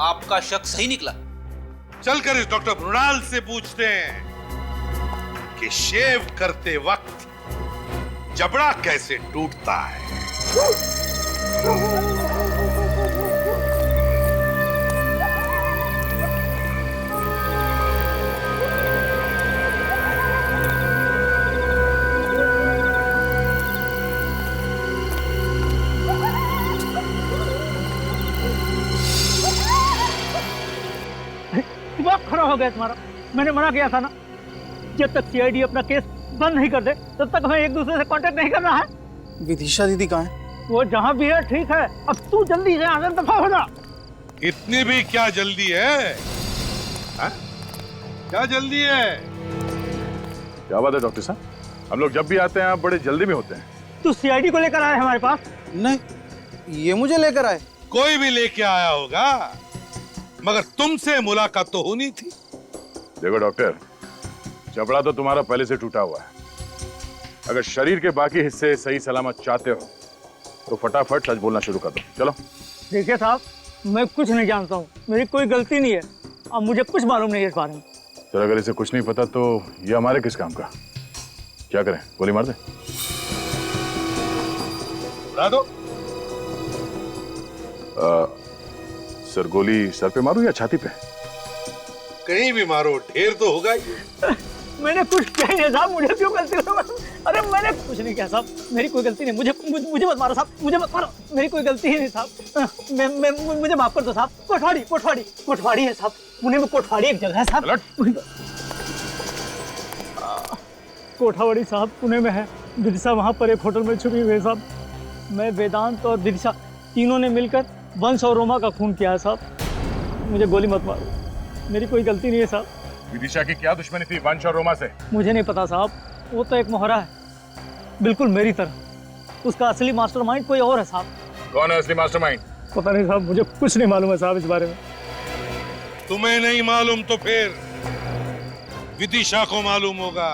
आपका शक सही निकला। चलकर इस डॉक्टर मृणाल से पूछते हैं कि शेव करते वक्त जबड़ा कैसे टूटता है। दिमाग खराब हो गया तुम्हारा। मैंने मना किया था ना, जब तक सीआईडी अपना केस बंद नहीं कर दे तब तक हमें एक दूसरे से कांटेक्ट नहीं करना है। विदिशा दीदी कहाँ है? वो जहाँ भी है ठीक है, अब तू जल्दी से यहाँ से दफा हो जा। इतनी भी क्या जल्दी है? हा? क्या जल्दी है? क्या बात है डॉक्टर साहब, हम लोग जब भी आते हैं आप बड़े जल्दी में होते हैं। तू सीआईडी को लेकर आया हमारे पास? नहीं, ये मुझे लेकर आए। कोई भी लेके आया होगा, मगर तुमसे मुलाकात तो होनी थी। देखो डॉक्टर, जबड़ा तो तुम्हारा पहले से टूटा हुआ है। अगर शरीर के बाकी हिस्से सही सलामत चाहते हो तो फटाफट सच बोलना शुरू कर दो। चलो। देखिए साहब, मैं कुछ नहीं जानता हूँ, मेरी कोई गलती नहीं है और मुझे कुछ मालूम नहीं है इस बारे में। सर अगर इसे कुछ नहीं पता तो ये हमारे किस काम का? क्या करें, गोली मार दें? उड़ा दो। सर गोली सर पे मारूं या छाती पे? कहीं भी मारो, ढेर तो होगा ही। मैंने कुछ किया नहीं साहब, मुझे क्यों गलती हो? अरे मैंने कुछ नहीं किया साहब, मेरी कोई गलती नहीं। मुझे मत मारो साहब, मुझे मत मारो, मेरी कोई गलती ही नहीं साहब। मुझे माफ कर दो साहब। कोठवाड़ी है साहब, पुणे में कोठवाड़ी एक जगह है साहब। कोठावाड़ी साहब पुणे में है। विदिशा वहाँ पर एक होटल में छुपी हुई है साहब। मैं, वेदांत और विदिशा तीनों ने मिलकर वंश और रोमा का खून किया है साहब। मुझे गोली मत मारो, मेरी कोई गलती नहीं है साहब। विदिशा की क्या दुश्मनी थी वंश और रोमा से? मुझे नहीं पता साहब, वो तो एक मोहरा है, बिल्कुल मेरी तरह। उसका असली मास्टरमाइंड कोई और है साहब। कौन है असली मास्टरमाइंड? पता नहीं साहब, मुझे कुछ नहीं मालूम है साहब इस बारे में। तुम्हें नहीं मालूम तो फिर विदिशा को मालूम होगा।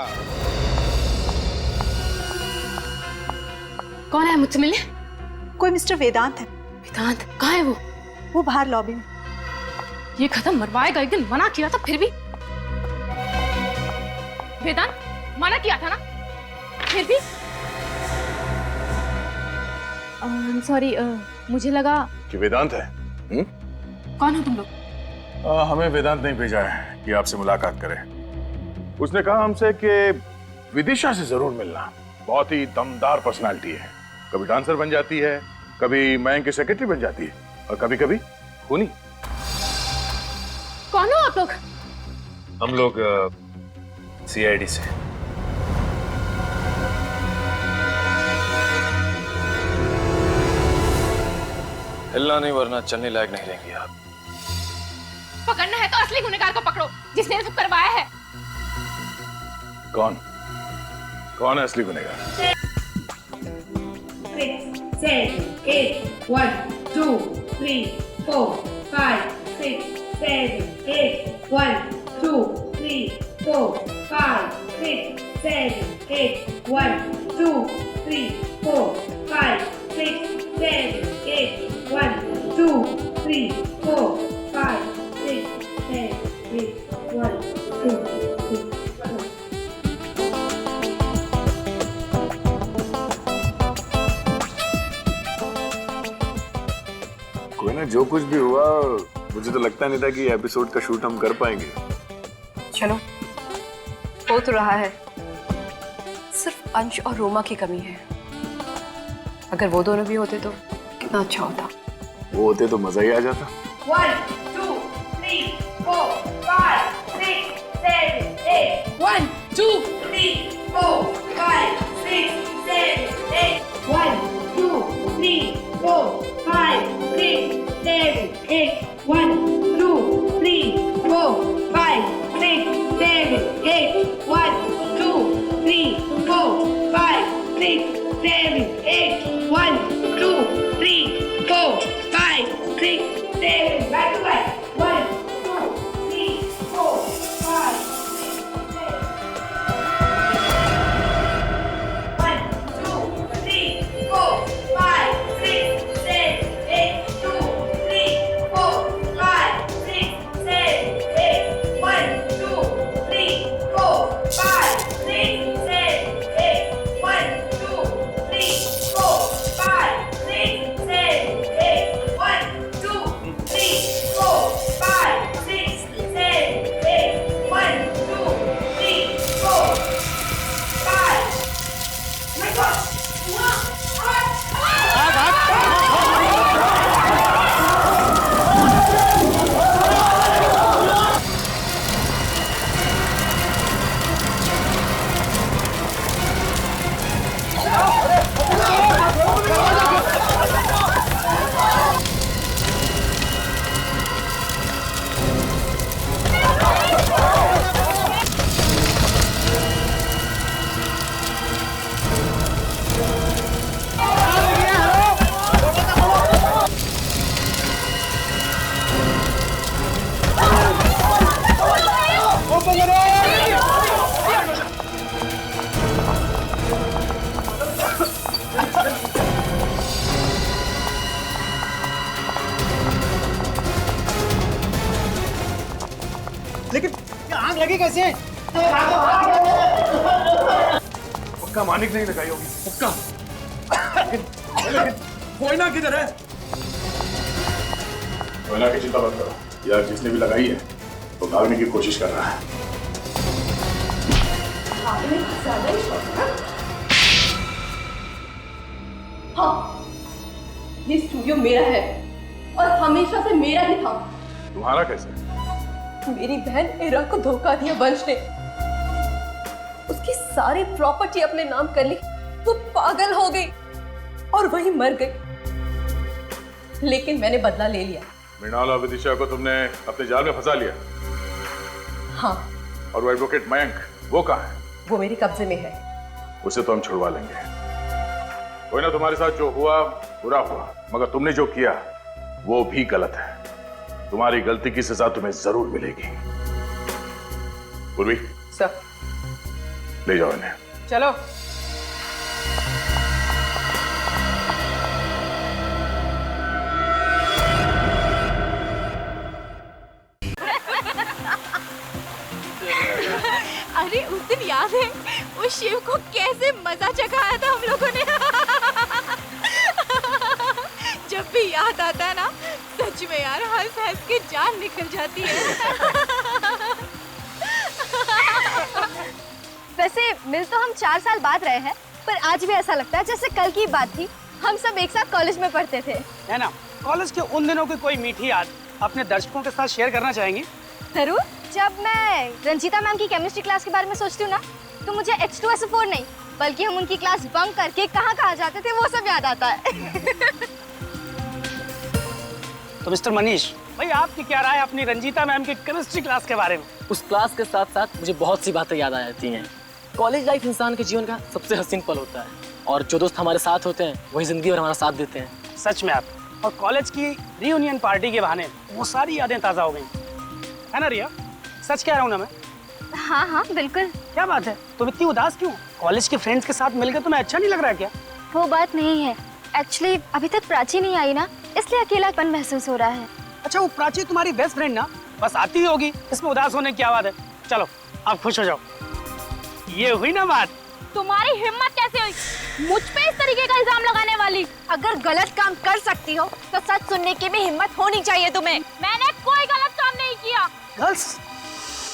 कौन है मुझसे मिलने? कोई मिस्टर वेदांत है। वेदांत कहाँ है वो? वो बाहर लॉबी में। ये खत्म मरवाएगा, एक दिन मना किया था फिर भी। वेदांत मना किया था ना, फिर भी। सॉरी, मुझे लगा कि वेदांत है। कौन हो तुम लोग? हमें वेदांत नहीं भेजा है कि आपसे मुलाकात करें। उसने कहा हमसे कि विदिशा से जरूर मिलना। बहुत ही दमदार पर्सनालिटी है, कभी डांसर बन जाती है, कभी मयंक की सेक्रेटरी बन जाती है और कभी कभी खूनी। कौन हो आप लोग? हम लोग सीआईडी से। हिलना नहीं वरना चलने लायक नहीं रहेंगे आप। पकड़ना है तो असली गुनहगार को पकड़ो, जिसने ये सब करवाया है। कौन है असली गुनहगार? 6, 7, 8, 1, 2, 3, 4, 5, 6, 7, 8, 1, 2, 3, 4, 5, 6, 7, 8, 1, 2, 3, 4, 5, 6, 7, 8, 1, 2, 3, 4, 5, 6, 7, 8, 1, 2, 3, 4. कोई ना, जो कुछ भी हुआ मुझे तो लगता नहीं था कि एपिसोड का शूट हम कर पाएंगे। चलो, हो तो रहा है, सिर्फ अंश और रोमा की कमी है। अगर वो दोनों भी होते तो कितना अच्छा होता। वो होते तो मजा ही आ जाता। 1, 2, 3, 4, 5, 6, 7, 8. 1, 2, 3, 4, 5, 6, 7, 8. 1, 2, 3, 4, 5, 6, 7, 8. 1, 2, 3, 4, 5, 6, 7, 8. 1, 2, 3, 4, 5, 6, 7, 8. 1, 2, 3, 4, 5, 6, 7. Back to back. 1, 2, 3, 4, 5, 6, 7. 1, 2, 3, 4, 5, 6, 7, 8. 2, 3, 4, 5, 6, 7, 8. 1, 2, 3, 4, लेकिन ये आग लगी कैसे? पक्का मानिक नहीं लगाई होगी। पक्का। कोयना किधर है? कोयना की चिंता मत करो, यार जिसने भी लगाई है वो भागने की कोशिश कर रहा है। हाँ, ये स्टूडियो मेरा है और हमेशा से मेरा ही था। तुम्हारा कैसे? मेरी बहन इरा को धोखा दिया वंश ने, उसकी सारी प्रॉपर्टी अपने नाम कर ली। वो पागल हो गई और वहीं मर गई। लेकिन मैंने बदला ले लिया। मृणाल और विदिशा को तुमने अपने जाल में फंसा लिया। हाँ। और वो एडवोकेट मयंक, वो कहाँ है? वो मेरे कब्जे में है। उसे तो हम छुड़वा लेंगे। कोई ना, तुम्हारे साथ जो हुआ बुरा हुआ, मगर तुमने जो किया वो भी गलत है। तुम्हारी गलती की सजा तुम्हें जरूर मिलेगी। पूर्वी सर, ले जाओ इन्हें। चलो। अरे उस दिन याद है वो शिव को कैसे मजा चखाया था हम लोगों ने। जब भी याद आता है ना, सच में यार हंस हंस के जान निकल जाती है। वैसे मिल तो हम 4 साल बाद रहे हैं, पर आज भी ऐसा लगता है जैसे कल की बात थी। हम सब एक साथ कॉलेज में पढ़ते थे, है ना? कॉलेज के उन दिनों की कोई मीठी याद अपने दर्शकों के साथ शेयर करना चाहेंगे? जरूर। जब मैं रंजीता मैम की केमिस्ट्री क्लास के बारे में सोचती हूँ ना, तो मुझे H2SO4 नहीं बल्कि हम उनकी क्लास बंक करके कहाँ जाते थे वो सब याद आता है। तो मिस्टर मनीष भाई, आपकी क्या राय अपनी रंजीता मैम की केमिस्ट्री क्लास के बारे में? उस क्लास के साथ साथ मुझे बहुत सी बातें याद आ जाती हैं। कॉलेज लाइफ इंसान के जीवन का सबसे हसीन पल होता है, और जो दोस्त हमारे साथ होते हैं वही जिंदगी भर हमारा साथ देते हैं। सच में आप, और कॉलेज की रियूनियन पार्टी के बहाने वो सारी यादें ताज़ा हो गई, है ना रिया? सच कह रहा हूँ ना मैं? हाँ हाँ बिल्कुल। क्या बात है, तुम इतनी उदास क्यों? कॉलेज के फ्रेंड्स के साथ मिलकर तुम्हें अच्छा नहीं लग रहा क्या? वो बात नहीं है, एक्चुअली अभी तक प्राची नहीं आई ना, इसलिए अकेलापन महसूस हो रहा है। अच्छा, वो प्राची तुम्हारी बेस्ट फ्रेंड ना, बस आती ही होगी, इसमें उदास होने की क्या बात है? चलो आप खुश हो जाओ। ये हुई ना बात। तुम्हारी हिम्मत कैसे हुई मुझ पे इस तरीके का इल्जाम लगाने वाली? अगर गलत काम कर सकती हो तो सच सुनने की भी हिम्मत होनी चाहिए तुम्हें। मैंने कोई गलत काम नहीं किया। गर्ल्स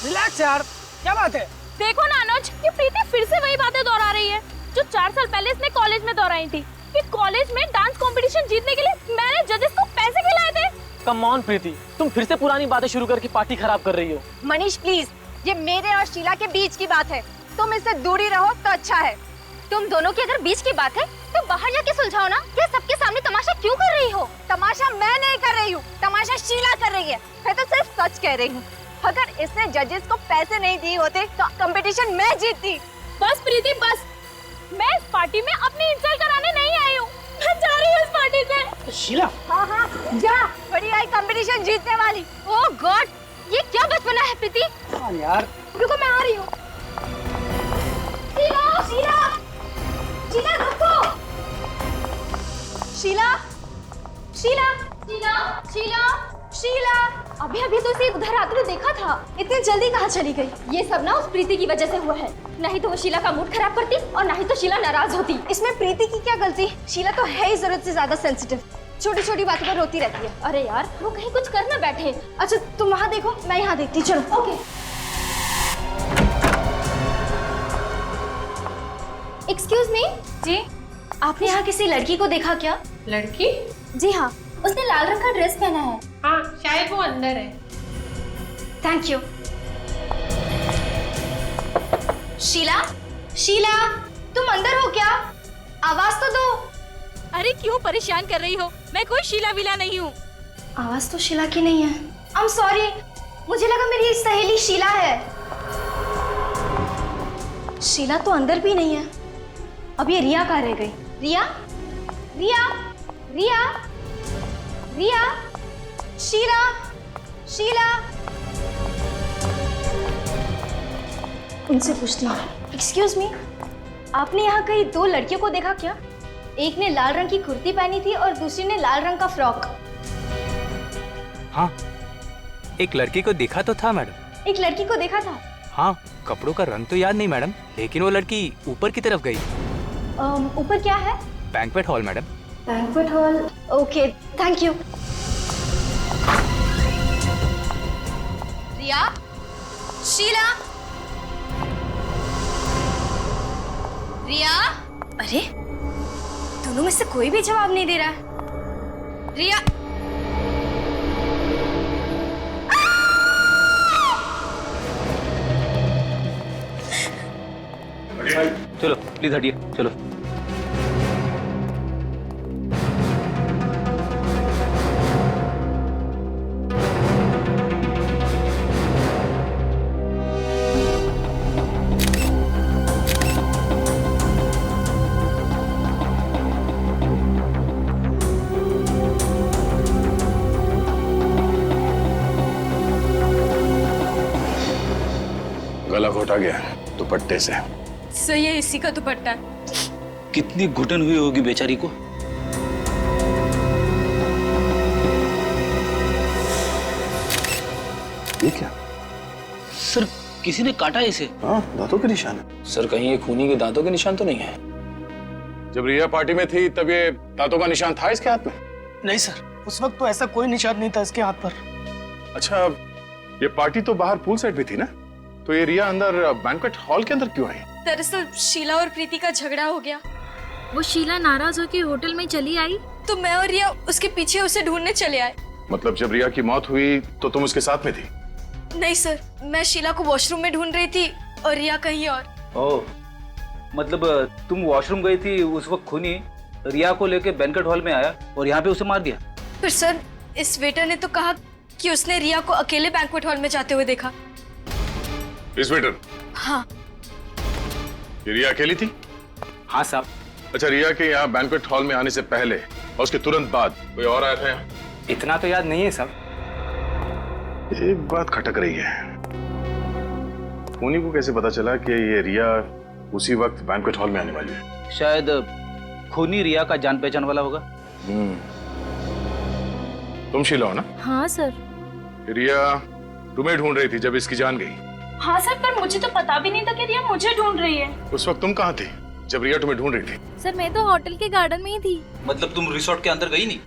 रिलैक्स यार, क्या बात है? देखो ना अनुज, ये प्रीति फिर से वही बातें दोहरा रही है जो 4 साल पहले इसने कॉलेज में दोहराई थी कि कॉलेज में डांस कंपटीशन जीतने के लिए मैंने जजेस को पैसे खिलाए थे। कम ऑन प्रीति, तुम फिर से पुरानी बातें शुरू करके पार्टी खराब कर रही हो। मनीष प्लीज, ये मेरे और शीला के बीच की बात है, तुम इससे दूरी रहो तो अच्छा है। तुम दोनों की अगर बीच की बात है तो बाहर जाके सुलझाओ ना। ये सबके सामने तमाशा क्यों कर रही हो? तमाशा मैं नहीं कर रही हूँ, तमाशा शीला कर रही है। मैं तो सिर्फ सच कह रही हूँ। अगर इसने जजेस को पैसे नहीं दिए होते तो कंपटीशन मैं जीतती। बस प्रीति बस, मैं इस पार्टी में अपनी इंसल्ट कराने नहीं आई हूँ। मैं जा रही हूँ इस पार्टी से। शीला, हाँ जा, बड़ी आई कंपटीशन जीतने वाली। ओह गॉड, ये क्या बचपना है प्रीति? हाँ यार, रुको मैं आ रही हूँ। शीला, शीला, शीला रुको। शीला, शीला, शीला, शीला, शीला, अभी तो इसे उधर आते हुए देखा था। इतनी जल्दी कहाँ चली गई? ये सब ना उस प्रीति की वजह से हुआ है। नहीं तो वो शीला का मूड खराब करती और नहीं तो शीला नाराज होती। इसमें प्रीति की क्या गलती? शीला तो है ही जरूरत से ज्यादा सेंसिटिव, छोटी छोटी बातों पर रोती रहती है। अरे यार, वो कहीं कुछ कर ना बैठे। अच्छा तुम वहाँ देखो, मैं यहाँ देखती। चलो। ओके। Excuse me. जी, आपने यहाँ किसी लड़की को देखा क्या? लड़की? जी हाँ, उसने लाल रंग का ड्रेस पहना है। हाँ, शायद वो अंदर है। Thank you. शीला, शीला, तुम अंदर हो क्या? आवाज तो दो। अरे क्यों परेशान कर रही हो? मैं कोई शीला विला नहीं हूँ। आवाज तो शीला की नहीं है। आई एम सॉरी, मुझे लगा मेरी सहेली शीला है। शीला तो अंदर भी नहीं है। अब ये रिया कहाँ रह गई? रिया, रिया, रिया, रिया, शीला, शीला। उनसे पूछती हूँ। एक्सक्यूज मी, आपने यहाँ कहीं 2 लड़कियों को देखा क्या? एक ने लाल रंग की कुर्ती पहनी थी और दूसरी ने लाल रंग का फ्रॉक। हाँ, एक लड़की को देखा तो था मैडम। एक लड़की को देखा था। हाँ, कपड़ों का रंग तो याद नहीं मैडम, लेकिन वो लड़की ऊपर की तरफ गई। ऊपर क्या है? Banquet hall madam. Banquet hall. Okay, thank you. Riya, Sheela, Riya. अरे दोनों में से कोई भी जवाब नहीं दे रहा है। रिया, चलो प्लीज हटिए, चलो। गला घोटा गया दुपट्टे से। सही है, इसी का दुपट्टा है। कितनी घुटन हुई होगी बेचारी को। ये क्या? सर किसी ने काटा है इसे। हाँ, दांतों के निशान है। सर कहीं ये खूनी के दांतों के निशान तो नहीं है? जब रिया पार्टी में थी तब ये दांतों का निशान था इसके हाथ में? नहीं सर, उस वक्त तो ऐसा कोई निशान नहीं था इसके हाथ पर। अच्छा, ये पार्टी तो बाहर पूल साइड भी थी ना, तो ये रिया अंदर बैंक्वेट हॉल के अंदर क्यों आई? दरअसल शीला और प्रीति का झगड़ा हो गया। वो शीला नाराज होकर होटल में चली आई तो मैं और रिया उसके पीछे उसे ढूंढने चले आए। मतलब जब रिया की मौत हुई तो तुम उसके साथ में थी? नहीं सर, मैं शीला को वॉशरूम में ढूंढ रही थी और रिया कहीं और। ओह, मतलब तुम वॉशरूम गई थी उस वक्त खूनी रिया को लेके बैंक्वेट हॉल में आया और यहाँ पे उसे मार दिया? पर सर, इस वेटर ने तो कहा कि उसने रिया को अकेले बैंक्वेट हॉल में जाते हुए देखा। इस वेटर? हाँ। ये रिया अकेली थी? हाँ साहब। अच्छा, रिया के यहाँ बैंक्वेट हॉल में आने से पहले और उसके तुरंत बाद कोई और आया था यहाँ? इतना तो याद नहीं है साहब। एक बात खटक रही है, खूनी को कैसे पता चला कि ये रिया उसी वक्त बैंक्वेट हॉल में आने वाली है? शायद खूनी रिया का जान पहचान वाला होगा। तुम शीला हो ना? हाँ सर। रिया तुम्हें ढूंढ रही थी जब इसकी जान गई। हाँ सर, पर मुझे तो पता भी नहीं था कि रिया मुझे ढूंढ रही है। उस वक्त तुम कहाँ थी जब रिया तुम्हें ढूंढ रही थी? सर मैं तो होटल के गार्डन में ही थी। मतलब तुम रिसोर्ट के अंदर गई नहीं?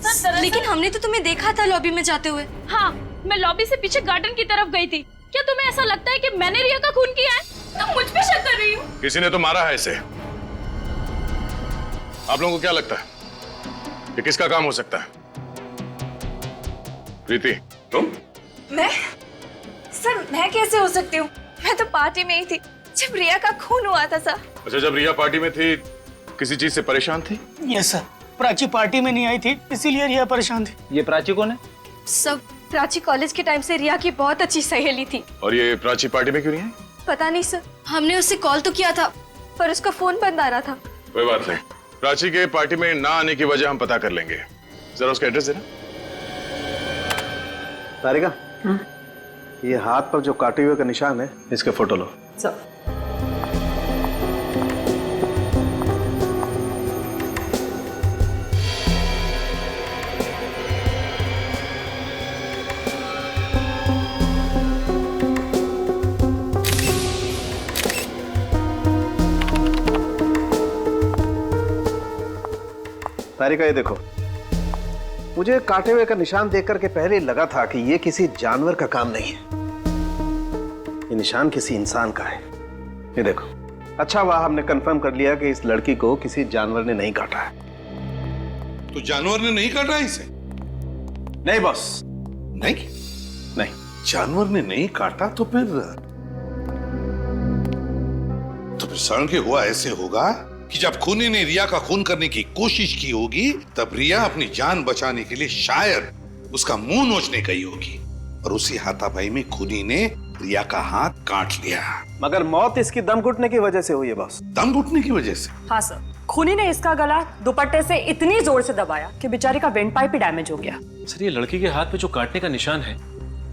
सर, लेकिन हमने तो तुम्हें देखा था लॉबी में जाते हुए। हाँ, मैं लॉबी से पीछे गार्डन की तरफ गई थी। क्या तुम्हें ऐसा लगता है कि मैंने रिया का खून किया है? तुम मुझ पे शक कर रही हो? किसी ने तो मारा है इसे। आप लोगों को क्या लगता है ये किसका काम हो सकता है? प्रीति, तुम? मैं? सर, मैं कैसे हो सकती हूँ? मैं तो पार्टी में ही थी जब रिया का खून हुआ था सर। अच्छा, जब रिया पार्टी में थी किसी चीज से परेशान थी? यस सर, प्राची पार्टी में नहीं आई थी, इसीलिए रिया परेशान थी। ये प्राची कौन है? सब प्राची कॉलेज के टाइम से रिया की बहुत अच्छी सहेली थी। और ये प्राची पार्टी में क्यों नहीं आई? पता नहीं सर, हमने उससे कॉल तो किया था पर उसका फोन बंद आ रहा था। कोई बात नहीं, प्राची के पार्टी में ना आने की वजह हम पता कर लेंगे। जरा उसका एड्रेस देना। तारिका, ये हाथ पर जो काटे हुए का निशान है, इसके फोटो लो। तारिका, ये देखो, मुझे काटे हुए का निशान देख करके पहले ही लगा था कि ये किसी जानवर का काम नहीं है, ये निशान किसी इंसान का है। ये देखो, अच्छा हुआ हमने कंफर्म कर लिया कि इस लड़की को किसी जानवर ने नहीं काटा है। तो जानवर ने नहीं काटा इसे? नहीं बॉस, नहीं नहीं, जानवर ने नहीं काटा तो फिर शरण के हुआ ऐसे होगा कि जब खूनी ने रिया का खून करने की कोशिश की होगी तब रिया अपनी जान बचाने के लिए शायद उसका मुंह नोचने गई होगी और उसी हाथापाई में खूनी ने रिया का हाथ काट लिया। मगर मौत इसकी दम घुटने की वजह से हुई है बॉस। दम घुटने की वजह से? हाँ सर, खूनी ने इसका गला दुपट्टे से इतनी जोर से दबाया कि बेचारी का वेंट पाइप ही डैमेज हो गया। सर, ये लड़की के हाथ में जो काटने का निशान है,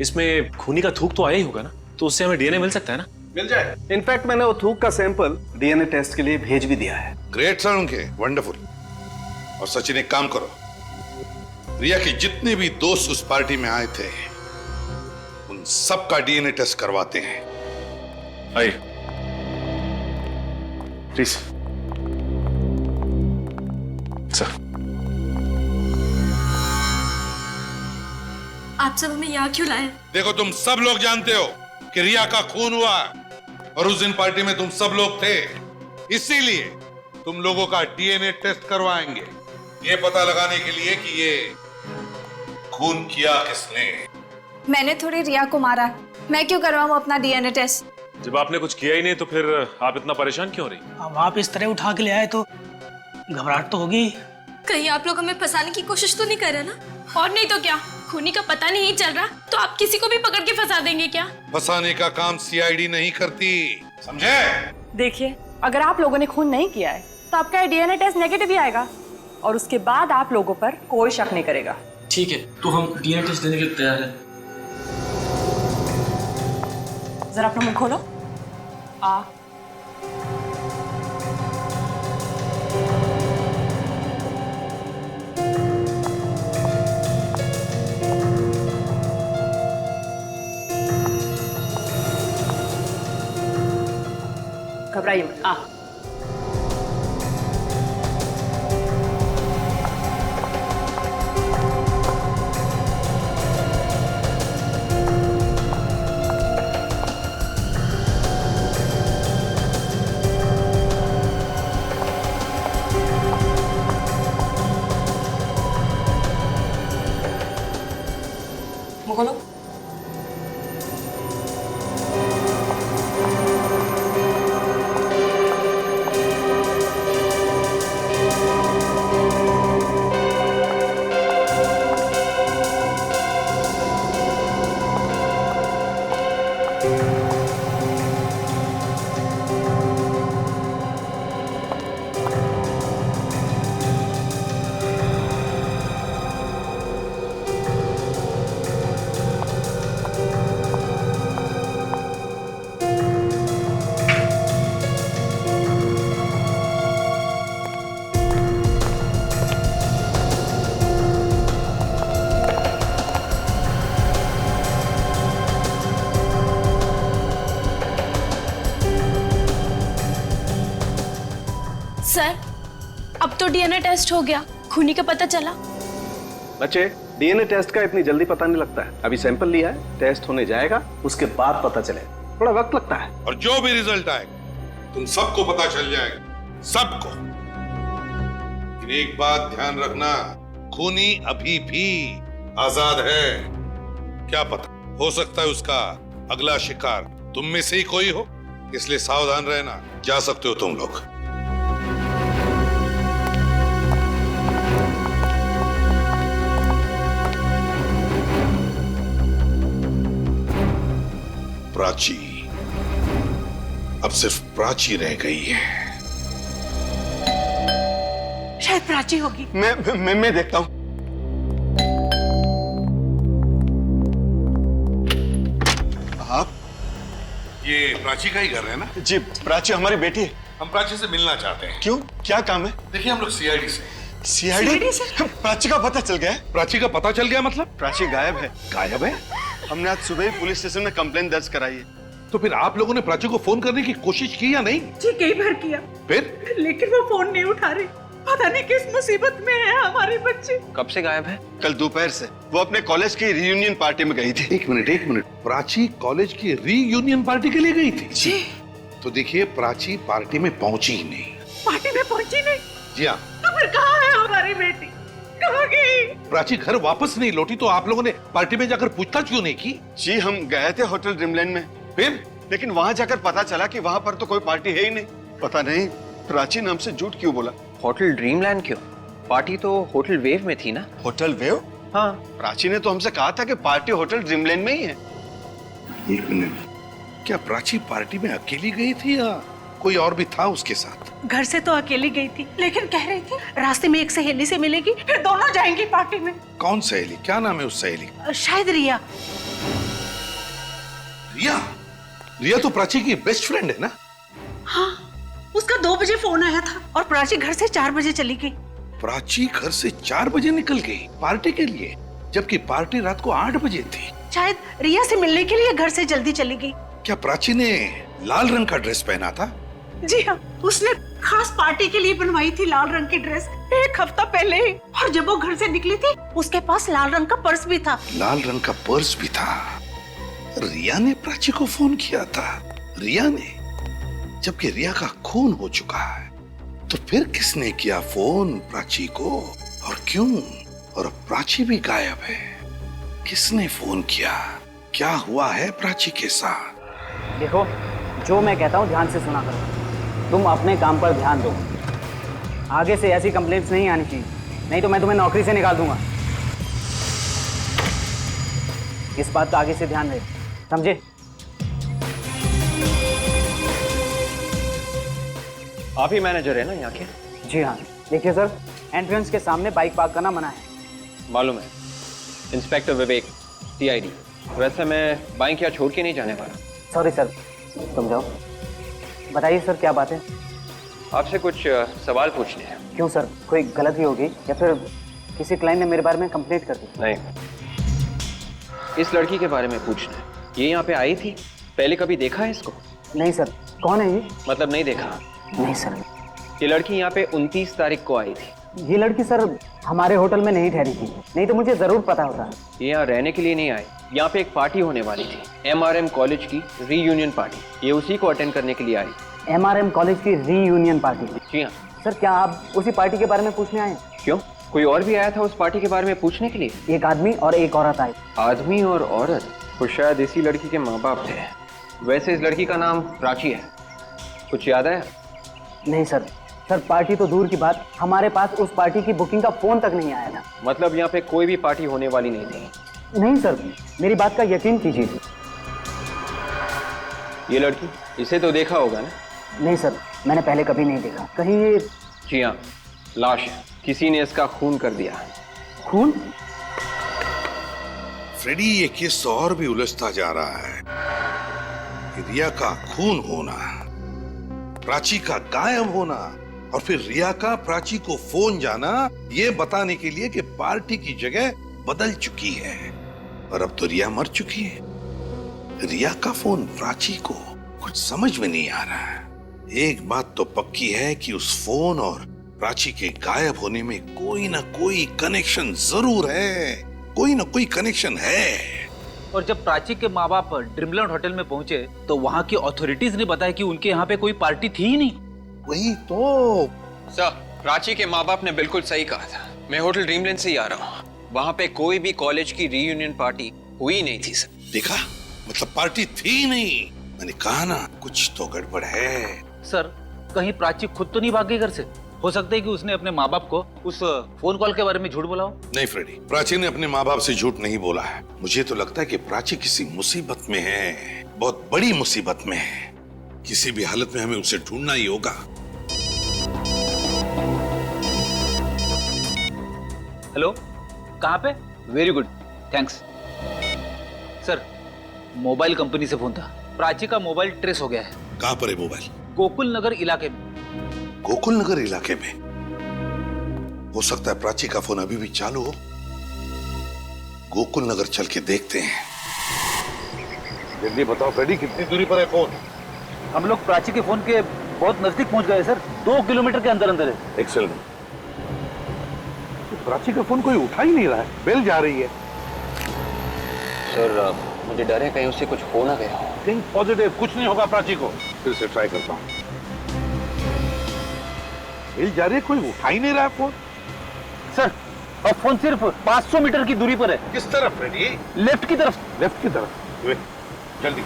इसमें खूनी का थूक तो आया ही होगा ना, तो उससे हमें डीएनए मिल सकता है ना? मिल जाए। इनफैक्ट मैंने वो थूक का सैंपल डीएनए टेस्ट के लिए भेज भी दिया है। ग्रेट सर, उनके वंडरफुल। और सचिन, एक काम करो, रिया के जितने भी दोस्त उस पार्टी में आए थे उन सबका डीएनए टेस्ट करवाते हैं। आइए प्लीज सर। आप सब हमें यहाँ क्यों लाए? देखो, तुम सब लोग जानते हो कि रिया का खून हुआ और उस दिन पार्टी में तुम सब लोग थे, इसीलिए तुम लोगों का डीएनए टेस्ट करवाएंगे, ये पता लगाने के लिए कि ये खून किया किसने। मैंने थोड़ी रिया को मारा, मैं क्यों करवाऊं अपना डीएनए टेस्ट? जब आपने कुछ किया ही नहीं तो फिर आप इतना परेशान क्यों हो रही? अब आप इस तरह उठा के ले आए तो घबराहट तो होगी। कहीं आप लोग हमें फंसाने की कोशिश तो नहीं कर रहे ना? और नहीं तो क्या, खूनी का पता नहीं चल रहा तो आप किसी को भी पकड़ के फंसा देंगे क्या? फंसाने का काम सीआईडी नहीं करती, समझे? देखिए, अगर आप लोगों ने खून नहीं किया है तो आपका डीएनए टेस्ट नेगेटिव ही आएगा और उसके बाद आप लोगों पर कोई शक नहीं करेगा। ठीक है, तो हम डीएनए टेस्ट देने के लिए तैयार हैं। जरा अपना मुंह खोलो। घबराइए मत। मुंह खोलो। सर, अब तो डीएनए टेस्ट हो गया, खूनी का पता चला। बच्चे, डीएनए टेस्ट का इतनी जल्दी पता नहीं लगता है। अभी सैंपल लिया है, टेस्ट होने जाएगा, उसके बाद पता चलेगा। थोड़ा वक्त लगता है। और जो भी रिजल्ट आएगा तुम सबको पता चल जाएगा, सबको। लेकिन एक बात ध्यान रखना, खूनी अभी भी आजाद है। क्या पता, हो सकता है उसका अगला शिकार तुम में से ही कोई हो, इसलिए सावधान रहना। जा सकते हो तुम लोग। प्राची, अब सिर्फ प्राची रह गई है। शायद प्राची होगी। मैं देखता हूं। आप ये प्राची का ही घर है ना? जी, प्राची हमारी बेटी है। हम प्राची से मिलना चाहते हैं। क्यों, क्या काम है? देखिए, हम लोग सीआईडी से। सीआईडी से? प्राची का पता चल गया है? प्राची का पता चल गया मतलब? प्राची गायब है। गायब है? हमने आज सुबह ही पुलिस स्टेशन में कंप्लेंट दर्ज कराई है। तो फिर आप लोगों ने प्राची को फोन करने की कोशिश की या नहीं? जी, कई बार किया, फिर लेकिन वो फोन नहीं उठा रही। पता नहीं किस मुसीबत में है हमारे बच्चे। कब से गायब है? कल दोपहर से। वो अपने कॉलेज की रीयूनियन पार्टी में गई थी। एक मिनट। प्राची कॉलेज की रीयूनियन पार्टी के लिए गई थी? जी। तो देखिए, प्राची पार्टी में पहुंची ही नहीं। पार्टी में पहुंची नहीं? जी हाँ। तो फिर कहाँ है हमारी बेटी? कहाँ गई? प्राची घर वापस नहीं लौटी, तो आप लोगों ने पार्टी में जाकर पूछताछ क्यों नहीं की? जी, हम गए थे होटल ड्रीमलैंड में। फिर? लेकिन वहां जाकर पता चला कि वहां पर तो कोई पार्टी है ही नहीं। पता नहीं प्राची नाम से झूठ क्यों बोला। होटल ड्रीमलैंड क्यों? पार्टी तो होटल वेव में थी ना? Hotel wave? हाँ, प्राची ने तो हमसे कहा था कि पार्टी होटल ड्रीमलैंड में ही है। एक मिनट, क्या प्राची पार्टी में अकेली गई थी या कोई और भी था उसके साथ? घर से तो अकेली गई थी, लेकिन कह रही थी रास्ते में एक सहेली से मिलेगी, फिर दोनों जाएंगी पार्टी में। कौन सहेली? क्या नाम है उस सहेली? शायद रिया। रिया? रिया तो प्राची की बेस्ट फ्रेंड है ना? हाँ, उसका 2 बजे फोन आया था और प्राची घर से 4 बजे चली गई। प्राची घर से 4 बजे निकल गई पार्टी के लिए, जबकि पार्टी रात को 8 बजे थी। शायद रिया से मिलने के लिए घर से जल्दी चली गई। क्या प्राची ने लाल रंग का ड्रेस पहना था? जी हाँ, उसने खास पार्टी के लिए बनवाई थी लाल रंग की ड्रेस 1 हफ्ता पहले ही। और जब वो घर से निकली थी उसके पास लाल रंग का पर्स भी था। लाल रंग का पर्स भी था। रिया ने प्राची को फोन किया था। रिया ने, जबकि रिया का खून हो चुका है, तो फिर किसने किया फोन प्राची को और क्यों? और प्राची भी गायब है। किसने फोन किया? क्या हुआ है प्राची के साथ? देखो, जो मैं कहता हूँ ध्यान से सुना करो। तुम अपने काम पर ध्यान दो। आगे से ऐसी कंप्लेंट्स नहीं आनी चाहिए, नहीं तो मैं तुम्हें नौकरी से निकाल दूंगा। इस बात का आगे से ध्यान रहे, समझे? आप ही मैनेजर है ना यहाँ के? जी हाँ। देखिए सर, एंट्रेंस के सामने बाइक पार्क करना मना है। मालूम है। इंस्पेक्टर विवेक, सीआईडी। वैसे मैं बाइक यहाँ छोड़ के नहीं जाने वाला। सॉरी सर, तुम जाओ। बताइए सर, क्या बात है? आपसे कुछ सवाल पूछने हैं। क्यों सर, कोई गलती होगी या फिर किसी क्लाइंट ने मेरे बारे में कंप्लेंट कर दी? नहीं, इस लड़की के बारे में पूछना है। ये यहाँ पे आई थी? पहले कभी देखा है इसको? नहीं सर। कौन है ये? मतलब नहीं देखा? नहीं सर। ये लड़की यहाँ पे 29 तारीख को आई थी। ये लड़की सर हमारे होटल में नहीं ठहरी थी, नहीं तो मुझे जरूर पता होता। ये यहाँ रहने के लिए नहीं आई। यहाँ पे एक पार्टी होने वाली थी, MRM कॉलेज की रीयूनियन पार्टी। ये उसी को अटेंड करने के लिए आई। MRM कॉलेज की रीयूनियन पार्टी? जी हाँ। सर, क्या आप उसी पार्टी के बारे में पूछने आए? क्यों, कोई और भी आया था उस पार्टी के बारे में पूछने के लिए? एक आदमी और एक औरत आई। आदमी और औरत? तो शायद इसी लड़की के माँ बाप थे। वैसे इस लड़की का नाम प्राची है, कुछ याद है? नहीं सर। सर, पार्टी तो दूर की बात, हमारे पास उस पार्टी की बुकिंग का फोन तक नहीं आया था। मतलब यहाँ पे कोई भी पार्टी होने वाली नहीं थी? नहीं सर, मेरी बात का यकीन कीजिए। ये लड़की, इसे तो देखा होगा ना? नहीं सर, मैंने पहले कभी नहीं देखा। कहीं ये? जी हाँ, लाश है। किसी ने इसका खून कर दिया। खून? फ्रेडी, ये केस और भी उलझता जा रहा है। रिया का खून होना, प्राची का गायब होना, और फिर रिया का प्राची को फोन जाना, ये बताने के लिए कि पार्टी की जगह बदल चुकी है। और अब तो रिया मर चुकी है। रिया का फोन प्राची को कुछ समझ में नहीं आ रहा है। एक बात तो पक्की है कि उस फोन और प्राची के गायब होने में कोई ना कोई कनेक्शन जरूर है। कोई ना कोई कनेक्शन है। और जब प्राची के माँ बाप ड्रीमलैंड होटल में पहुंचे तो वहाँ की अथॉरिटीज ने बताया कि उनके यहाँ पे कोई पार्टी थी ही नहीं। वही तो सर, प्राची के माँ बाप ने बिल्कुल सही कहा था। मैं होटल ड्रीमलैंड से ही आ रहा हूँ। वहाँ पे कोई भी कॉलेज की रीयूनियन पार्टी हुई नहीं थी सर। देखा, मतलब पार्टी थी नहीं। मैंने कहा ना, कुछ तो गड़बड़ है। सर, कहीं प्राची खुद तो नहीं भाग गई घर से? हो सकता है कि उसने अपने माँ बाप को उस फोन कॉल के बारे में झूठ बोला हो। नहीं फ्रेडी, प्राची ने अपने माँ बाप से झूठ नहीं बोला है। मुझे तो लगता है कि प्राची किसी मुसीबत में है, बहुत बड़ी मुसीबत में है। किसी भी हालत में हमें उसे ढूंढना ही होगा। हेलो, कहाँ पे? Very good, thanks. Sir, mobile company से फोन था। प्राची का मोबाइल ट्रेस हो गया है। कहाँ पर है मोबाइल? गोकुल नगर इलाके में। गोकुल नगर इलाके में? हो सकता है प्राची का फोन अभी भी चालू हो। गोकुल नगर चल के देखते हैं। जल्दी बताओ फ्रेडी, कितनी दूरी पर है फोन? हम लोग प्राची के फोन के बहुत नजदीक पहुंच गए सर। 2 किलोमीटर के अंदर अंदर है। एक्सेलेंट। तो प्राची का फोन कोई उठा ही नहीं रहा है, बेल जा रही है। सर, मुझे डर है कहीं उससे कुछ हो ना गया हो। थिंक पॉजिटिव, कुछ नहीं होगा प्राची को। फिर से ट्राई करता हूँ। बेल जा रही है, कोई उठा ही नहीं रहा है फोन। सर, और फोन सिर्फ 500 मीटर की दूरी पर है। किस तरफ फ्रेडी? लेफ्ट की तरफ। लेफ्ट की तरफ? जल्दी।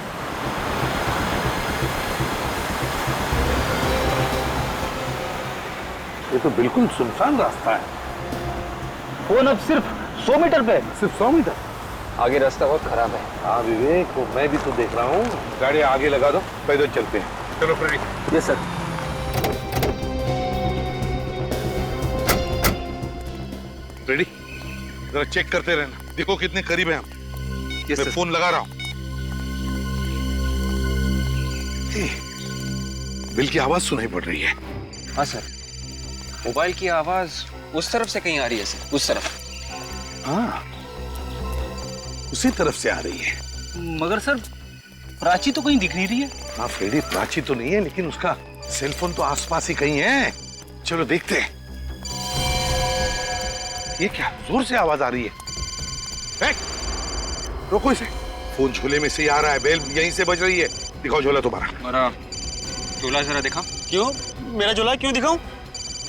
ये तो बिल्कुल सुनसान रास्ता है। फोन अब सिर्फ 100 मीटर पे। सिर्फ 100 मीटर? आगे रास्ता बहुत खराब है। हाँ विवेक, वो मैं भी तो देख रहा हूँ। गाड़ी आगे लगा दो, पैदल चलते हैं। चलो फ्रेडी। Yes sir. रेडी? जरा चेक करते रहना, देखो कितने करीब हैं हम। मैं फोन लगा रहा हूँ। बिल की आवाज सुनाई पड़ रही है। हाँ सर, मोबाइल की आवाज उस तरफ से कहीं आ रही है सर, उस तरफ। हाँ, उसी तरफ से आ रही है। मगर सर प्राची तो कहीं दिख नहीं रही है। हाँ फ्रेडी, प्राची तो नहीं है, लेकिन उसका सेलफोन तो आसपास ही कहीं है। चलो देखते हैं। ये क्या जोर से आवाज आ रही है? रोको इसे। फोन झोले में से ही आ रहा है, बेल यहीं से बज रही है। दिखाओ झोला तुम्हारा। मेरा झोला जरा दिखा। क्यों? मेरा झोला क्यों दिखाऊं?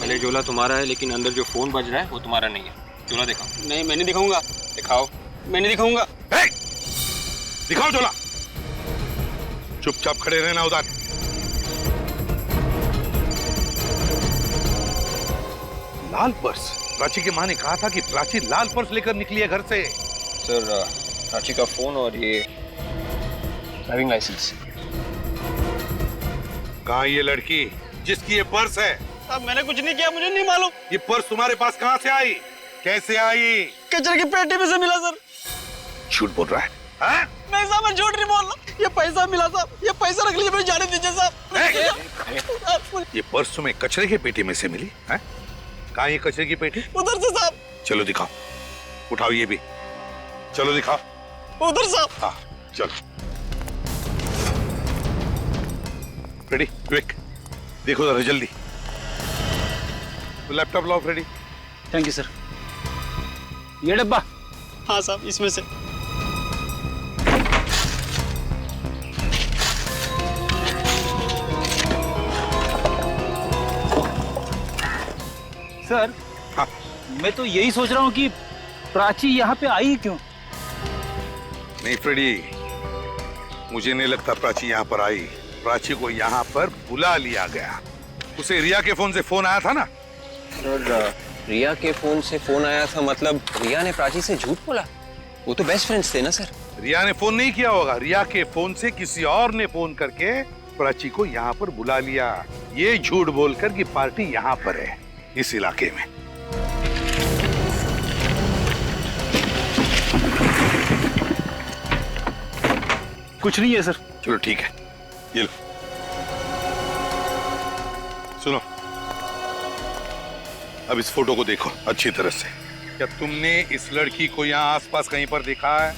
भले झोला तुम्हारा है, लेकिन अंदर जो फोन बज रहा है वो तुम्हारा नहीं है। झोला दिखाओ। नहीं, मैं नहीं दिखाऊंगा। दिखाओ। मैं नहीं दिखाऊंगा। दिखाओ झोला। चुपचाप खड़े रहना उधर। लाल पर्स। प्राची की माँ ने कहा था कि प्राची लाल पर्स लेकर निकली है घर से। सर, प्राची का फोन और ये ड्राइविंग लाइसेंस। कहाँ ये लड़की जिसकी ये पर्स है? साहब मैंने कुछ नहीं किया, मुझे नहीं मालूम। ये पर्स तुम्हारे पास कहाँ से आई? कैसे आई? कचरे की पेटी में से मिला सर। झूठ बोल रहा है? हाँ? नहीं साहब, मैं झूठ नहीं बोल रहा। ये पैसा मिला साहब, ये पैसा रख लीजिए, मुझे जाने दीजिए साहब। ये पर्स तुम्हें कचरे की पेटी में से मिली है? कहाँ ये कचरे की पेटी? उधर से साहब। चलो दिखाओ। उठाओ ये भी। चलो दिखाओ। उधर साहब। हाँ चलो। रेडी क्विक, देखो जरा जल्दी। तो लैपटॉप लाओ फ्रेडी। Thank you sir. ये डब्बा? हाँ साहब, इसमें से। सर हाँ। मैं तो यही सोच रहा हूँ कि प्राची यहाँ पे आई क्यों? नहीं फ्रेडी, मुझे नहीं लगता प्राची यहाँ पर आई। प्राची को यहाँ पर बुला लिया गया। उसे रिया के फोन से फोन आया था ना? रिया के फोन से फोन आया था मतलब रिया ने प्राची से झूठ बोला? वो तो बेस्ट फ्रेंड्स थे ना सर। रिया ने फोन नहीं किया होगा। रिया के फोन से किसी और ने फोन करके प्राची को यहाँ पर बुला लिया, ये झूठ बोलकर कि पार्टी यहाँ पर है, इस इलाके में। कुछ नहीं है सर। चलो ठीक है, ये लो। सुनो, अब इस फोटो को देखो अच्छी तरह से। क्या तुमने इस लड़की को यहाँ आसपास कहीं पर देखा है?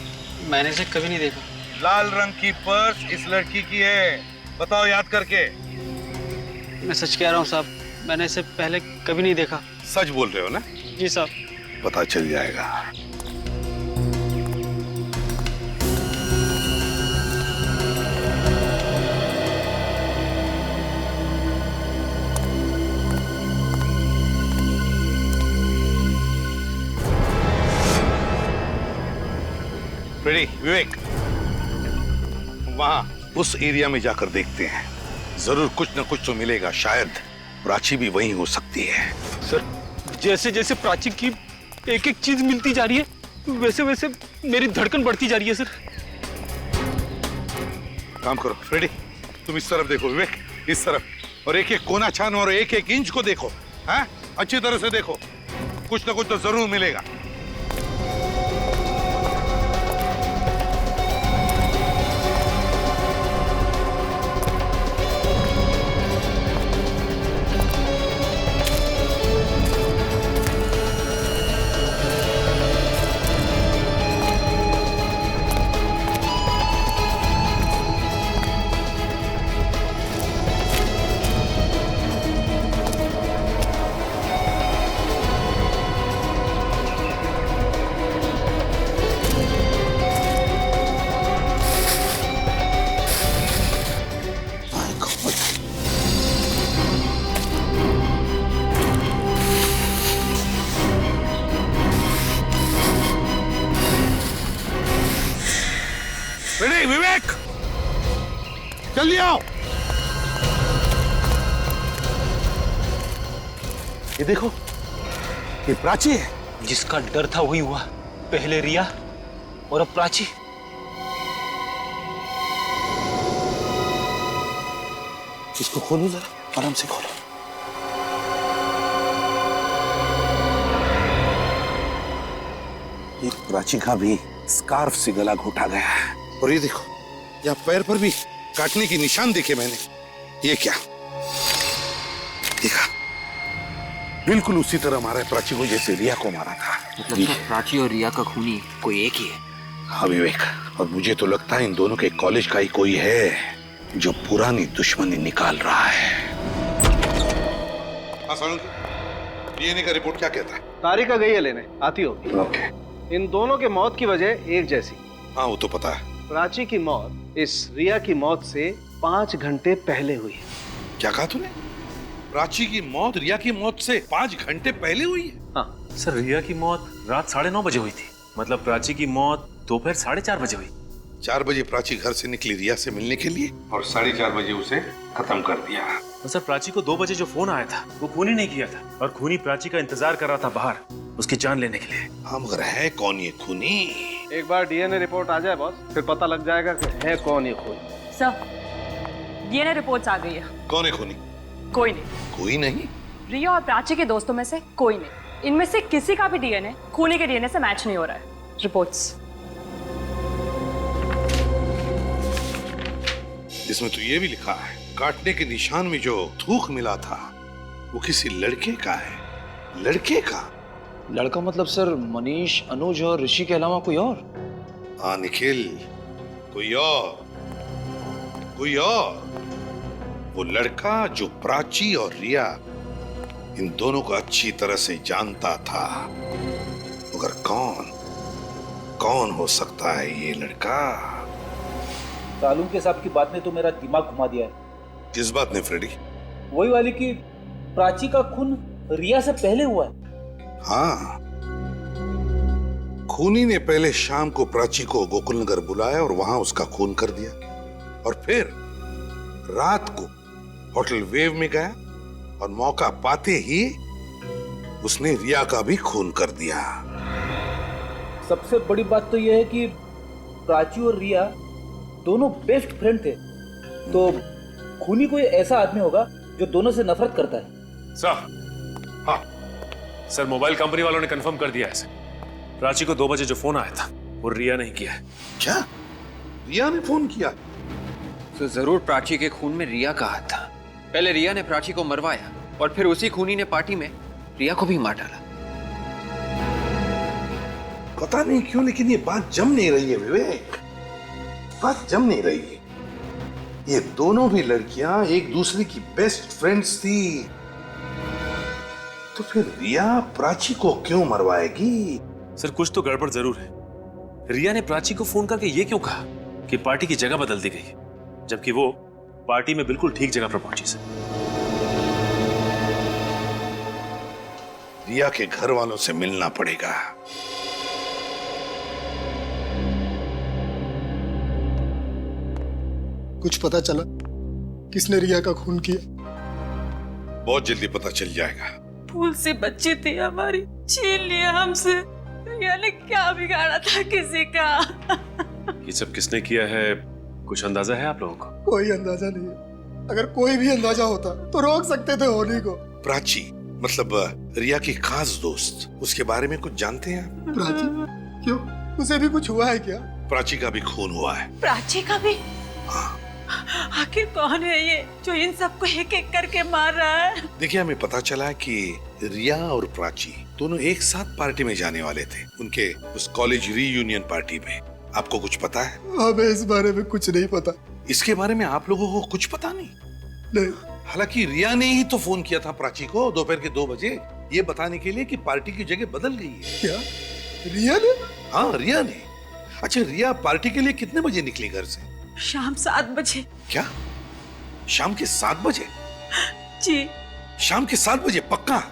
मैंने इसे कभी नहीं देखा। लाल रंग की पर्स इस लड़की की है, बताओ याद करके। मैं सच कह रहा हूँ साहब, मैंने इसे पहले कभी नहीं देखा। सच बोल रहे हो ना? जी साहब। पता चल जाएगा। रेडी विवेक, वहां उस एरिया में जाकर देखते हैं, जरूर कुछ न कुछ तो मिलेगा। शायद प्राची भी वहीं हो सकती है। सर जैसे जैसे प्राची की एक एक चीज मिलती जा रही है, वैसे वैसे मेरी धड़कन बढ़ती जा रही है सर। काम करो फ्रेडी, तुम इस तरफ देखो, विवेक इस तरफ, और एक एक कोना छानो और एक एक इंच को देखो। हाँ अच्छी तरह से देखो, कुछ न कुछ तो जरूर मिलेगा। विवेक जल्दी आओ। ये देखो, ये प्राची है। जिसका डर था वही हुआ, पहले रिया और अब प्राची। इसको खोलो जरा, आराम से खोलो। ये प्राची का भी स्कार्फ से गला घोटा गया है। और ये देखो, यहाँ पैर पर भी काटने की निशान देखे मैंने। ये क्या देखा? बिल्कुल उसी तरह मारा है प्राची को जैसे रिया को मारा था। मतलब प्राची और रिया का खूनी कोई एक ही है। हाँ विवेक, और मुझे तो लगता है इन दोनों के कॉलेज का ही कोई है जो पुरानी दुश्मनी निकाल रहा है। हाँ सोलंकी, डीएनए का रिपोर्ट क्या कहता है? तारिका गई है लेने, आती होगी। ओके। इन दोनों के मौत की वजह एक जैसी। हाँ वो तो पता है। प्राची की मौत इस रिया की मौत से 5 घंटे पहले हुई है। क्या कहा तूने? प्राची की मौत रिया की मौत से 5 घंटे पहले हुई है? हाँ सर, रिया की मौत रात 9:30 बजे हुई थी, मतलब प्राची की मौत दोपहर 4:30 बजे हुई। 4 बजे प्राची घर से निकली रिया से मिलने के लिए और 4:30 बजे उसे खत्म कर दिया। तो सर, प्राची को 2 बजे जो फोन आया था वो खूनी नहीं किया था, और खूनी प्राची का इंतजार कर रहा था बाहर उसकी जान लेने के लिए। हाँ मगर है कौन ये खूनी? एक बार डीएनए रिपोर्ट आ जाए बॉस, फिर पता लग जाएगा कि है कौन ये खूनी। सर, डीएनए रिपोर्ट्स आ गई है। कौन है खूनी? कोई नहीं। कोई नहीं? रिया और प्राची के दोस्तों में से कोई नहीं। इनमें से किसी का भी डीएनए खूनी के डीएनए से मैच नहीं हो रहा है। रिपोर्ट्स। इसमें तो ये भी लिखा है काटने के निशान में जो थूक मिला था वो किसी लड़के का है। लड़के का? लड़का मतलब सर मनीष, अनुज और ऋषि के अलावा कोई और? हाँ निखिल, कोई और, कोई और। वो लड़का जो प्राची और रिया इन दोनों को अच्छी तरह से जानता था। मगर कौन हो सकता है ये लड़का? सालून के साहब की बात ने तो मेरा दिमाग घुमा दिया है। किस बात ने फ्रेडी? वही वाली कि प्राची का खून रिया से पहले हुआ है। हाँ, खूनी ने पहले शाम को प्राची को गोकुलनगर बुलाया और वहां उसका खून कर दिया, और फिर रात को होटल वेव में गया और मौका पाते ही उसने रिया का भी खून कर दिया। सबसे बड़ी बात तो यह है कि प्राची और रिया दोनों बेस्ट फ्रेंड थे, तो खूनी कोई ऐसा आदमी होगा जो दोनों से नफरत करता है। सर, हाँ सर, मोबाइल कंपनी वालों ने कंफर्म कर दिया है। प्राची को 2 बजे जो फोन आया था वो रिया नहीं किया है। क्या? रिया ने फोन किया? तो जरूर प्राची के खून में रिया का हाथ था। पहले रिया ने प्राची को मरवाया और फिर उसी खूनी ने पार्टी में रिया को भी मार डाला। पता नहीं क्यों लेकिन ये बात जम नहीं रही है विवेक, बात जम नहीं रही है। ये दोनों भी लड़कियां एक दूसरे की बेस्ट फ्रेंड्स थी, तो फिर रिया प्राची को क्यों मरवाएगी? सर, कुछ तो गड़बड़ जरूर है। रिया ने प्राची को फोन करके ये क्यों कहा कि पार्टी की जगह बदल दी गई, जबकि वो पार्टी में बिल्कुल ठीक जगह पर पहुंची। सर, रिया के घर वालों से मिलना पड़ेगा। कुछ पता चला किसने रिया का खून किया? बहुत जल्दी पता चल जाएगा। भूल से बच्ची थी हमारी, छीन लिया हमसे। रिया ने क्या बिगाड़ा था किसी का? ये सब किसने किया है, कुछ अंदाजा है आप लोगों को? कोई अंदाजा नहीं है। अगर कोई भी अंदाजा होता तो रोक सकते थे होली को। प्राची मतलब रिया की खास दोस्त, उसके बारे में कुछ जानते हैं आप? प्राची? क्यों, उसे भी कुछ हुआ है क्या? प्राची का भी खून हुआ है। प्राची का भी? आखिर कौन है ये जो इन सबको एक एक करके मार रहा है? देखिए, हमें पता चला कि रिया और प्राची दोनों एक साथ पार्टी में जाने वाले थे, उनके उस कॉलेज रीयूनियन पार्टी में। आपको कुछ पता है? हमें इस बारे में कुछ नहीं पता। इसके बारे में आप लोगों को कुछ पता नहीं? नहीं। हालांकि रिया ने ही तो फोन किया था प्राची को दोपहर के 2 बजे, ये बताने के लिए कि पार्टी की जगह बदल गई है। क्या रिया ने? हाँ, रिया ने। अच्छा, रिया पार्टी के लिए कितने बजे निकली घर से? शाम 7 बजे। क्या? शाम के 7 बजे? जी। शाम के 7 बजे पक्का?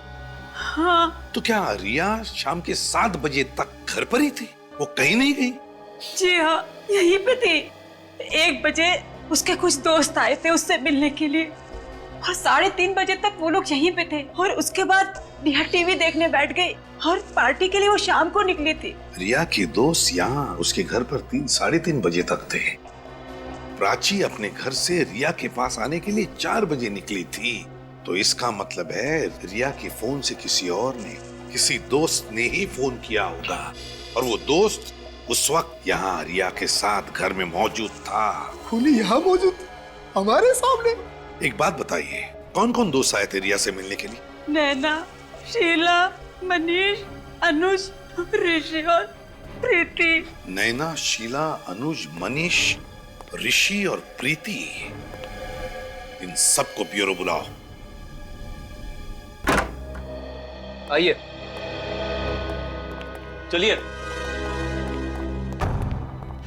हाँ। तो क्या रिया शाम के 7 बजे तक घर पर ही थी, वो कहीं नहीं गई? जी हाँ, यहीं पे थी। 1 बजे उसके कुछ दोस्त आए थे उससे मिलने के लिए, और 3:30 बजे तक वो लोग यहीं पे थे, और उसके बाद रिया टीवी देखने बैठ गई, और पार्टी के लिए वो शाम को निकली थी। रिया के दोस्त यहाँ उसके घर पर 3-3:30 बजे तक थे। प्राची अपने घर से रिया के पास आने के लिए 4 बजे निकली थी, तो इसका मतलब है रिया के फोन से किसी और ने, किसी दोस्त ने ही फोन किया होगा, और वो दोस्त उस वक्त यहाँ रिया के साथ घर में मौजूद था। खूनी यहाँ मौजूद हमारे सामने? एक बात बताइए, कौन कौन दोस्त आए थे रिया से मिलने के लिए? नैना, शीला, मनीष, अनुज, ऋषि और प्रीति। नैना, शीला, अनुज, मनीष, ऋषि और प्रीति, इन सबको ब्यूरो बुलाओ। आइए, चलिए।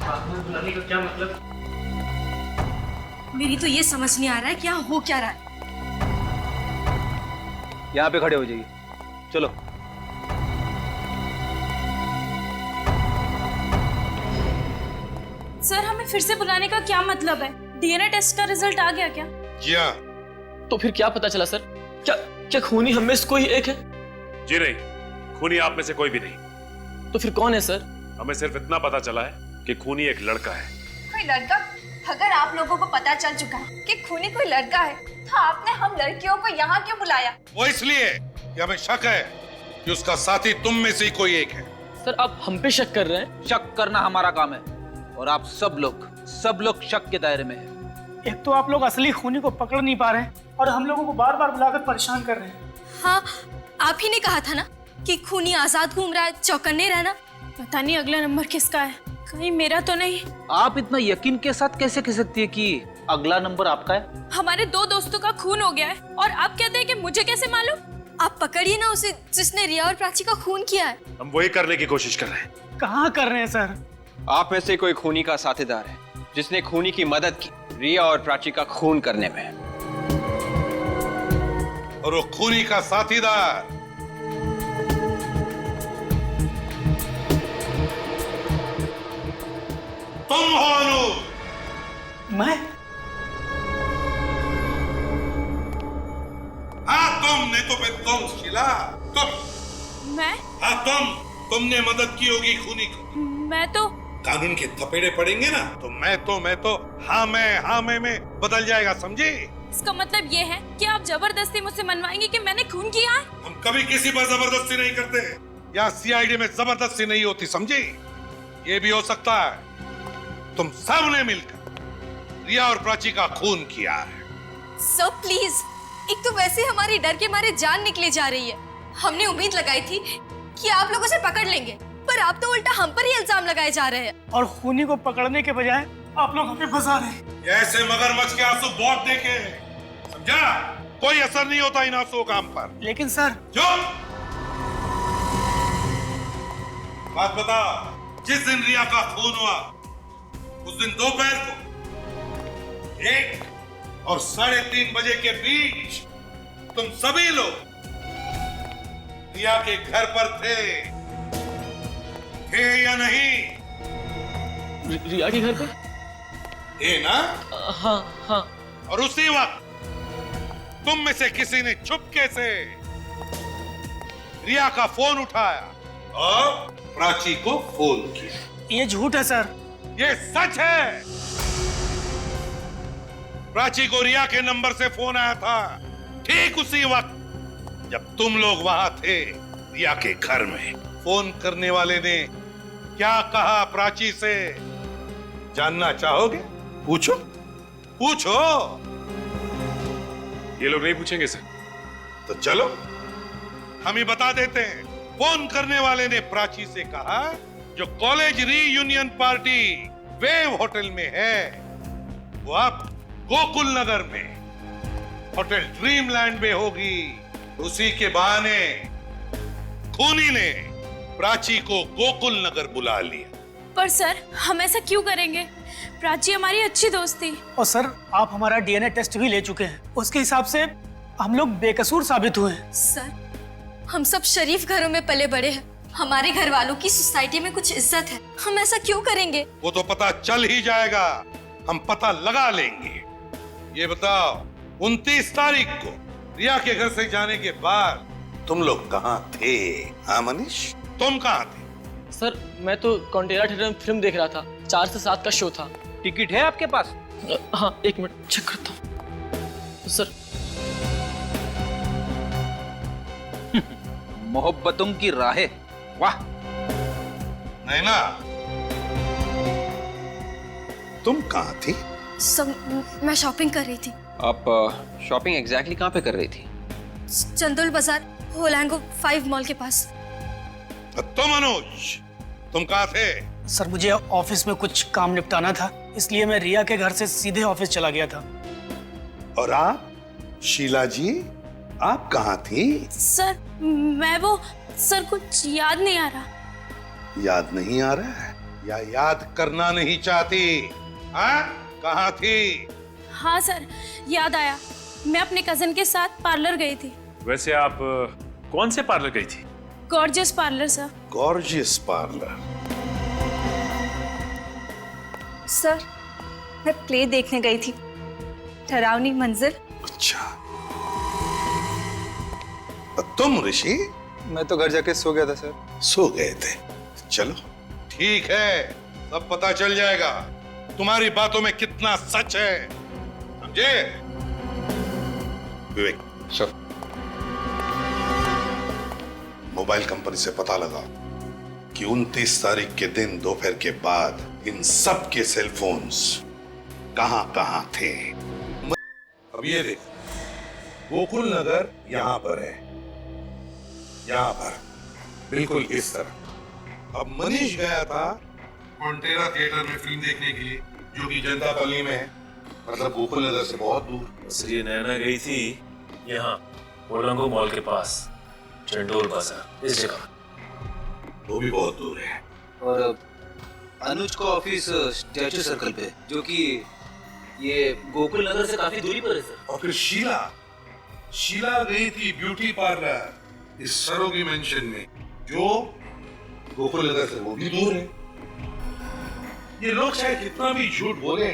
बुलाने का क्या मतलब? मेरी तो ये समझ नहीं आ रहा है कि यहाँ हो क्या रहा है। यहाँ पे खड़े हो जाइए, चलो। सर, हमें फिर से बुलाने का क्या मतलब है? डीएनए टेस्ट का रिजल्ट आ गया क्या? क्या? तो फिर क्या पता चला सर? क्या क्या खूनी हम में से कोई एक है? जी नहीं, खूनी आप में से कोई भी नहीं। तो फिर कौन है सर? हमें सिर्फ इतना पता चला है कि खूनी एक लड़का है। कोई लड़का? अगर आप लोगों को पता चल चुका है कि खूनी कोई लड़का है, तो आपने हम लड़कियों को यहाँ क्यों बुलाया? वो इसलिए कि हमें शक है कि उसका साथी तुम में से ही कोई एक है। सर, आप हम पे शक कर रहे हैं? शक करना हमारा काम है, और आप सब लोग शक के दायरे में हैं। एक तो आप लोग असली खूनी को पकड़ नहीं पा रहे हैं और हम लोगों को बार बार बुलाकर परेशान कर रहे हैं। हाँ, आप ही ने कहा था ना कि खूनी आजाद घूम रहा है, चौकन्ने रहना। पता नहीं अगला नंबर किसका है, कहीं मेरा तो नहीं। आप इतना यकीन के साथ कैसे कह सकती है कि अगला नंबर आपका है? हमारे 2 दोस्तों का खून हो गया है और आप कहते हैं कि मुझे कैसे मालूम? आप पकड़िए ना उसे जिसने रिया और प्राची का खून किया है। हम वही करने की कोशिश कर रहे हैं। कहाँ कर रहे हैं सर? आप में से कोई खूनी का साथीदार है जिसने खूनी की मदद की रिया और प्राची का खून करने में। और वो खूनी का साथीदार तुम हो अनु। मैं? हाँ तुम, नहीं तो फिर तुम शीला, तुम। मैं? हाँ तुमने मदद की होगी खूनी को। मैं तो कानून के थपेड़े पड़ेंगे ना तो मैं तो हाँ मैं में बदल जाएगा, समझे? इसका मतलब ये है कि आप जबरदस्ती मुझसे मनवाएंगे कि मैंने खून किया है? हम कभी किसी पर जबरदस्ती नहीं करते। यहाँ सीआईडी में जबरदस्ती नहीं होती, समझे? ये भी हो सकता है तुम सब ने मिलकर रिया और प्राची का खून किया है। सर प्लीज, एक तो वैसे हमारी डर के मारे जान निकली जा रही है। हमने उम्मीद लगाई थी कि आप लोग उसे पकड़ लेंगे, पर आप तो उल्टा हम पर ही इल्जाम लगाए जा रहे हैं। और खूनी को पकड़ने के बजाय आप लोग हमें फंसा रहे हैं। ऐसे मगरमच्छ के आंसू बहुत देखे, समझा? कोई असर नहीं होता इन आंसुओं का हम पर। लेकिन सर। चुप! बात बता, जिस दिन रिया का खून हुआ उस दिन दोपहर को 1 और 3:30 बजे के बीच तुम सभी लोग रिया के घर पर थे या नहीं? रिया के घर पे? थे ना? हाँ। और उसी वक्त तुम में से किसी ने चुपके से रिया का फोन उठाया और प्राची को फोन किया। ये झूठ है सर। ये सच है। प्राची को रिया के नंबर से फोन आया था ठीक उसी वक्त जब तुम लोग वहां थे रिया के घर में। फोन करने वाले ने क्या कहा प्राची से जानना चाहोगे? पूछो। ये लोग नहीं पूछेंगे सर। तो चलो हम ही बता देते हैं। फोन करने वाले ने प्राची से कहा जो college reunion party wave hotel में है वो अब गोकुल नगर में होटल ड्रीमलैंड में होगी। उसी के बहाने खूनी ने प्राची को गोकुल नगर बुला लिया। पर सर, हम ऐसा क्यों करेंगे? प्राची हमारी अच्छी दोस्त थी। और सर, आप हमारा डीएनए टेस्ट भी ले चुके हैं, उसके हिसाब से हम लोग बेकसूर साबित हुए हैं। सर, हम सब शरीफ घरों में पले बड़े हैं। हमारे घर वालों की सोसाइटी में कुछ इज्जत है। हम ऐसा क्यों करेंगे? वो तो पता चल ही जाएगा, हम पता लगा लेंगे। ये बताओ, 29 तारीख को रिया के घर से जाने के बाद तुम लोग कहाँ थे? हाँ मनीष, तुम कहाँ थे? सर, मैं तो कॉन्टेरा थिएटर में फिल्म देख रहा था। 4 से 7 का शो था। टिकट है आपके पास? हाँ, 1 मिनट चेक करता हूँ। सर, मोहब्बतों की राहें, वाह। नैना, तुम कहाँ थी? सब मैं शॉपिंग कर रही थी। आप शॉपिंग एग्जैक्टली कहाँ पे कर रही थी? चंदोल बाजार, होलैंगो 5 मॉल के पास। तुम अनुज, तुम कहाँ थे? सर मुझे ऑफिस में कुछ काम निपटाना था, इसलिए मैं रिया के घर से सीधे ऑफिस चला गया था। और आप शीला जी, आप कहाँ थी? सर मैं वो सर कुछ याद नहीं आ रहा। याद नहीं आ रहा है या याद करना नहीं चाहती? हाँ, कहाँ थी? हाँ सर याद आया, मैं अपने कजन के साथ पार्लर गई थी। वैसे आप कौन से पार्लर गई थी? Gorgeous parlour sir. Gorgeous parlour? Sir मैं प्ले देखने गई थी, डरावनी मंजिल। अच्छा, तुम ऋषि? मैं तो घर जाके सो गया था सर। सो गए थे? चलो ठीक है, सब पता चल जाएगा तुम्हारी बातों में कितना सच है, समझे? विवेक सर, मोबाइल कंपनी से पता लगा कि 29 तारीख के दिन दोपहर के बाद इन सब के सेल फोन्स कहां थे। अब ये देख, गोकुल नगर यहां पर है, यहां पर बिल्कुल इस तरह। अब मनीष गया था मोंटेरा थिएटर में फिल्म देखने के लिए, जो कि जनता कॉलोनी में है, मतलब गोकुल नगर से बहुत दूर। श्री नैना गई थी यहाँ पोलंगो मॉल के पास, चंडोल बाजार, इस जगह। वो भी बहुत दूर है। और अनुज का ऑफिस स्टैचू सर्कल पे, जो कि ये गोकुल नगर से काफी दूरी पर है सर। और फिर शीला गई थी ब्यूटी पार्लर इस सरोगी मेंशन में, जो गोकुल नगर से वो भी दूर है। ये लोग चाहे कितना भी झूठ बोले,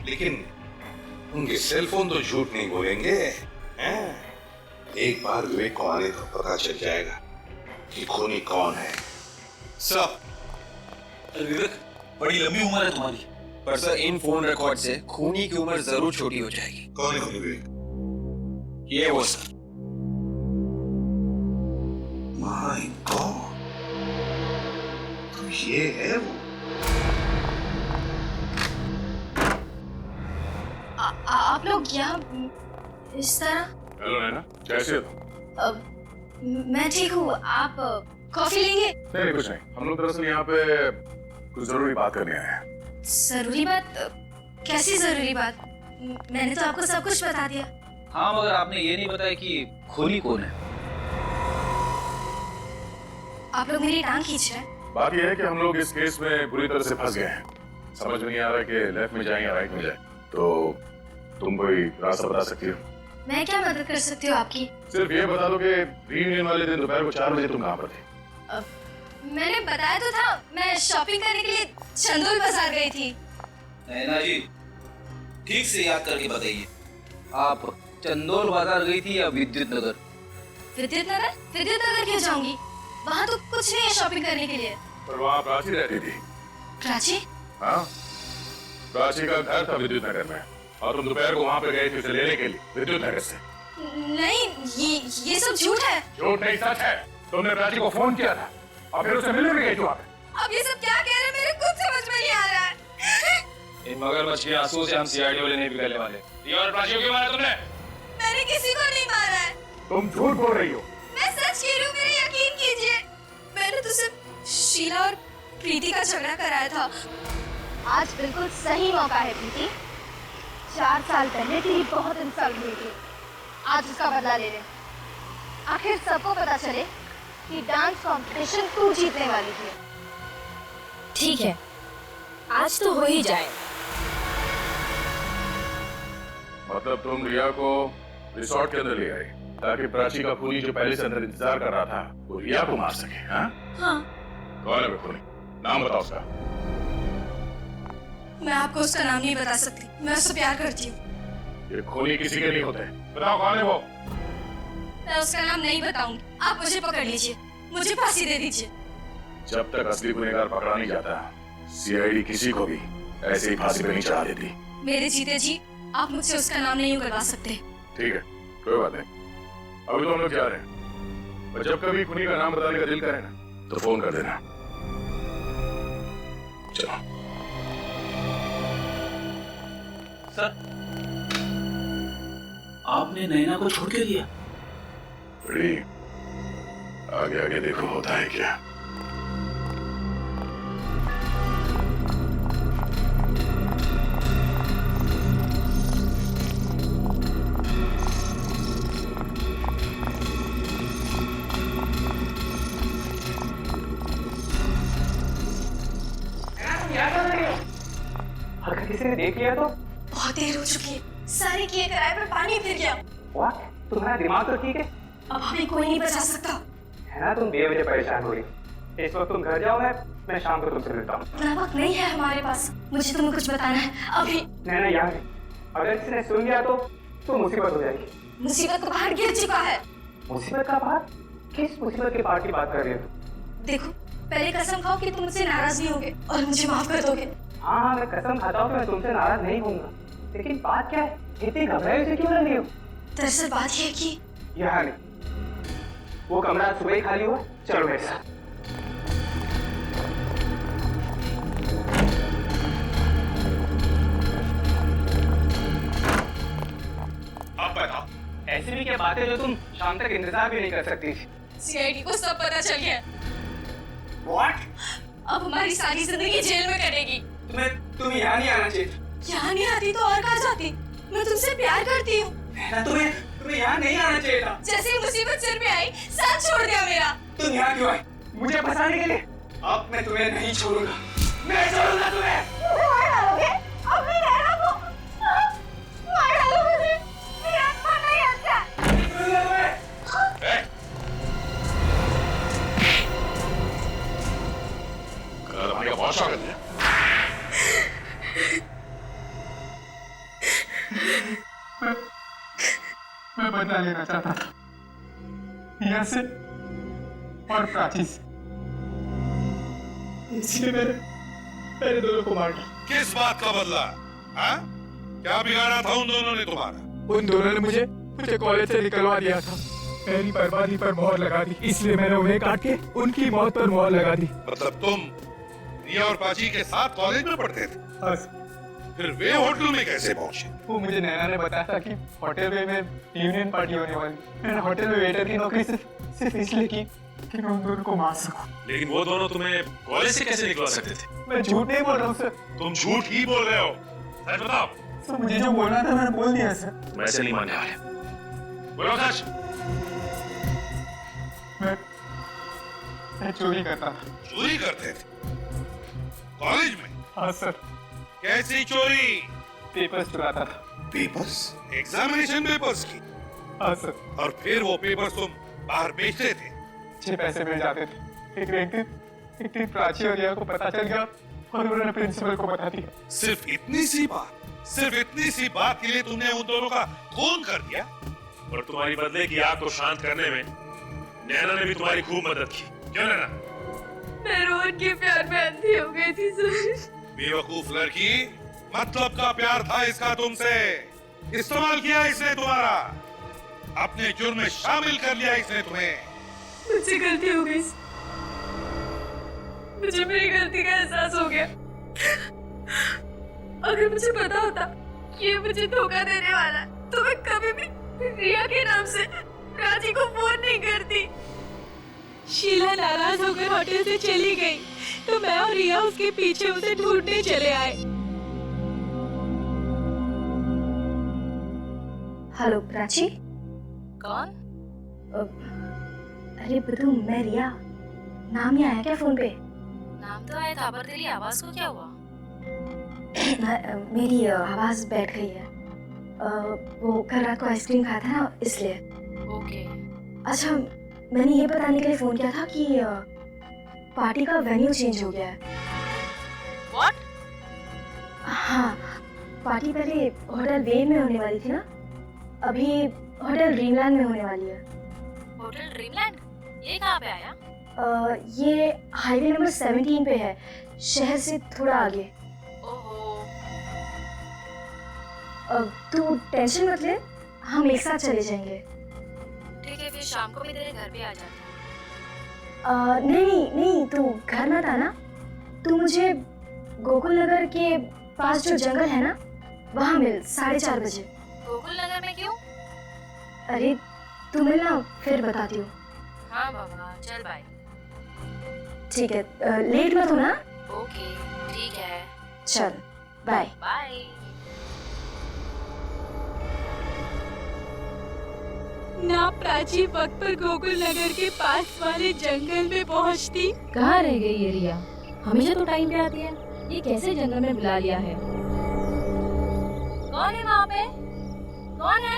लेकिन उनके सेलफोन तो झूठ नहीं बोलेंगे, हैं? एक बार विवेक को आने तो पता चल जाएगा कि खूनी कौन है। सब विवेक, बड़ी लंबी उम्र है तुम्हारी, पर सर इन फोन रिकॉर्ड से खूनी की उम्र जरूर छोटी हो जाएगी। कौन है खूनी विवेक? ये वो सर। माय गॉड, तो ये है वो। आप लोग यहाँ इस तरह? हेलो नैना, कैसे हो तुम? मैं ठीक हूँ, आप कॉफी लेंगे? नहीं कुछ नहीं, हम लोग दरअसल यहाँ पे कुछ जरूरी बात करने आए हैं। जरूरी बात? कैसी जरूरी बात? मैंने तो आपको सब कुछ बता दिया। हाँ, मगर आपने ये नहीं बताया कि खूनी कौन है। आप लोग मेरी टांग खींच रहे हैं। बात यह है कि हम लोग इस केस में बुरी तरह से फंस गए हैं। समझ में नहीं आ रहा कि लेफ्ट में जाए या राइट में जाए, तो तुम कोई रास्ता बता सकती हो? मैं क्या मदद कर सकती हूँ आपकी? सिर्फ ये बता दो कि रीयूनियन वाले दिन दोपहर को 4 बजे तुम कहाँ पर थे? मैंने बताया तो था, मैं शॉपिंग करने के लिए चंदोल बाजार गई थी। नैना जी, ठीक से याद करके बताइए, आप चंदोल बाजार गई थी या विद्युत नगर? विद्युत नगर? विद्युत नगर क्यों जाऊंगी? वहाँ तो कुछ नहीं है शॉपिंग करने के लिए। पर वहाँ प्राची रहती थी। प्राची? हाँ, प्राची का घर था विद्युत नगर में, और तुम दोपहर को वहाँ पे गए थे उसे लेने के लिए विद्युत नगर से। नहीं, ये सब झूठ है। झूठ नहीं, सच है। तुमने प्राची को फोन किया था और फिर उसे मिलने भी गई थी वहाँ पे। अब ये सब क्या कह रहे हैं, मेरे कुछ समझ में नहीं आ रहा है। इन मगरमच्छ के आंसू से हम सीआईडी वाले नहीं बिगड़ने वाले। रिया और प्राची को क्यों मारा तुमने? मैंने किसी को नहीं मारा है। तुम झूठ बोल रही हो। मैं सच कह रही हूँ, मेरे यकीन कीजिए। मैंने तो सिर्फ शीला और प्रीति का झगड़ा कराया था। आज बिल्कुल सही मौका है प्रीति। 4 साल पहले तेरी बहुत इंसल्ट हुई थी, आज उसका बदला ले ले। आखिर सबको पता चले कि डांस कंपटीशन तू जीतने वाली थी। ठीक है, आज तो हो ही जाए। मतलब तुम रिया को रिसोर्ट के अंदर ले आई ताकि प्राची का खूनी जो पहले से अंदर इंतजार कर रहा था वो रिया को मार सके, हाँ? हाँ। कौन है वो खूनी? नाम बताओ उसका। मैं आपको उसका नाम नहीं बता सकती, मैं उससे प्यार करती हूँ। ये खूनी किसी के नहीं होते, बताओ कौन है वो? मैं उसका नाम नहीं बताऊंगी, आप मुझे पकड़ लीजिए, मुझे फांसी दे दीजिए। जब तक असली गुनहगार पकड़ा नहीं जाता, सीआईडी किसी को भी ऐसे ही फांसी पे नहीं चढ़ा देती। मेरे जीते जी आप मुझसे उसका नाम नहीं उगलवा सकते। ठीक है, कोई बात नहीं। अभी तो हम लोग जा रहे हैं, और जब कभी खूनी का नाम बताने का दिल करे ना, तो फोन कर देना। चलो। सर, आपने नैना को छोड़ के दिया? बड़ी आगे आगे देखो होता है क्या। देख लिया तो? बहुत देर हो चुकी है, सारे किए कराए पर पानी फिर गया। व्हाट? तुम्हारा दिमाग तो ठीक है? अब हमें कोई नहीं बचा सकता। है ना, तुम बेवजह परेशान हो रही। इस वक्त तुम घर जाओ, मैं शाम को तुमसे मिलता हूँ। इतना वक्त नहीं है हमारे पास, मुझे तुम्हें कुछ बताना है अभी। नहीं यहाँ नहीं, अगर किसी ने सुन लिया तो मुसीबत हो जाएगी। मुसीबत का पहाड़ गिर चुका है। मुसीबत का पहाड़? किस मुसीबत के पहाड़ की बात कर रही हो? देखो, पहले कसम खाओ कि तुम मुझसे नाराज नहीं होगे और मुझे माफ कर दोगे। हाँ, मैं कसम खाता हूँ कि मैं तुमसे नाराज नहीं होऊंगा, लेकिन बात क्या है? इतनी घबराई से क्यों लग रही हो? दरअसल बात यह है कि यहाँ नहीं, वो कमरा सुबह ही खाली हुआ। चलो मेरे साथ। अब बताओ, ऐसी भी क्या बात है जो तुम शाम तक इंतजार भी नहीं कर सकती थी? सीआईडी को सब पता चल गया। What? अब हमारी सारी जिंदगी जेल में कटेगी। तुम यहाँ नहीं आना चाहिए। यहाँ नहीं आती तो और कहाँ जाती? मैं तुमसे प्यार करती हूँ। तुम्हें यहाँ नहीं आना चाहिए था। जैसे ही मुसीबत सिर पे आई, साथ छोड़ दिया मेरा। तुम यहाँ क्यों आई? मुझे फंसाने के लिए? अब मैं तुम्हें नहीं छोड़ूंगा। मैं छोड़ूंगा तुम्हें। मार डालोगे? अब नहीं रहना वो। मार डालो मुझे। मेरा आत्मा नहीं आता। घर आने का बहुत स्वागत है। मैं बदला लेना चाहता था यहाँ से और प्राची से, इसलिए मैंने दोनों को मार डाला। किस बात का बदला? हाँ? क्या बिगाड़ा था उन दोनों ने तुम्हारा? उन दोनों ने मुझे कॉलेज से निकलवा दिया था। मेरी बर्बादी पर मोहर लगा दी, इसलिए मैंने उन्हें काट के उनकी मौत पर मोहर लगा दी। मतलब तुम रिया और प्राची के साथ कॉलेज में पढ़ते थे? हाँ। फिर वे होटल में कैसे पहुंचे? वो मुझे नैना ने बताया था कि होटल में यूनियन पार्टी होने वाली। मैंने होटल में वेटर की नौकरी सिर्फ इसलिए की कि मैं उन दोनों को मार सकूं। लेकिन वो दोनों तुम्हें कॉलेज से कैसे निकलवा सकते थे? मैं झूठ नहीं बोल रहा हूँ सर। तुम झूठ ही बोल रहे हो, सच बताओ। सर मुझे जो बोलना था मैंने बोल दिया सर। मैं ऐसे नहीं मानने वाले, बोलो सच। मैं चोरी करता था। चोरी करते थे कॉलेज में? हाँ सर। कैसी चोरी? पेपर्स चुराता था। पेपर्स? एग्जामिनेशन पेपर्स की? हाँ सर। और फिर वो पेपर्स तुम बाहर बेचते थे? अच्छे पैसे मिल जाते थे। एक दिन प्राची और रिया को पता चल गया और उन्होंने प्रिंसिपल को बता दिया। सिर्फ इतनी सी बात के लिए तुमने उन दोनों का खून कर दिया? और तुम्हारी बदले की आग को शांत करने में नैना ने भी तुम्हारी खूब मदद की, क्यों नैना? मैं रोहन के प्यार में अंधी हो गई थी सर। बेवकूफ लड़की, मतलब का प्यार था इसका तुमसे। इस्तेमाल किया इसने तुम्हारा, अपने जुर्म में शामिल कर लिया इसने तुम्हें। मुझसे गलती हो गई, मुझे मेरी गलती का एहसास हो गया। अगर मुझे पता होता कि ये मुझे धोखा देने वाला है, तो मैं कभी भी रिया के नाम से प्राची को फोन नहीं करती। शीला नाराज होकर होटल से चली गई, तो मैं और रिया उसके पीछे उसे ढूंढने चले आए। हेलो प्राची। कौन? अरे बुद्धू, मैं रिया। नाम ही आया क्या फोन पे? नाम तो आया था, पर तेरी आवाज को क्या हुआ? मेरी आवाज बैठ गई है। वो कल रात को आइसक्रीम खाया था ना, इसलिए। ओके। अच्छा, मैंने ये बताने के लिए फोन किया था कि पार्टी का वेन्यू चेंज हो गया है। What? हाँ, पार्टी पहले होटल वेव में होने वाली थी ना, अभी होटल ड्रीमलैंड में होने वाली है। Hotel dreamland? ये कहाँ पे आया? ये हाईवे नंबर 17 पे है, शहर से थोड़ा आगे। तू टेंशन मत ले, हम एक साथ चले जाएंगे। ठीक है, फिर शाम को भी तेरे घर पे आ जाते। नहीं, तू घर मत आना। तू मुझे गोकुल नगर के पास जो जंगल है ना, वहाँ मिल 4:30 बजे। गोकुल नगर में क्यों? अरे तू मिलना, फिर बताती हूँ। हाँ बाबा, चल बाय। ठीक है, लेट मत होना। ओके, ठीक है। चल, बाय। बाय। ना प्राची वक्त पर गोकुल नगर के पास वाले जंगल में पहुंचती। कहाँ रह गई ये रिया? हमेशा तो टाइम पे आती है, ये कैसे जंगल में बुला लिया है? कौन है वहाँ पे? कौन है?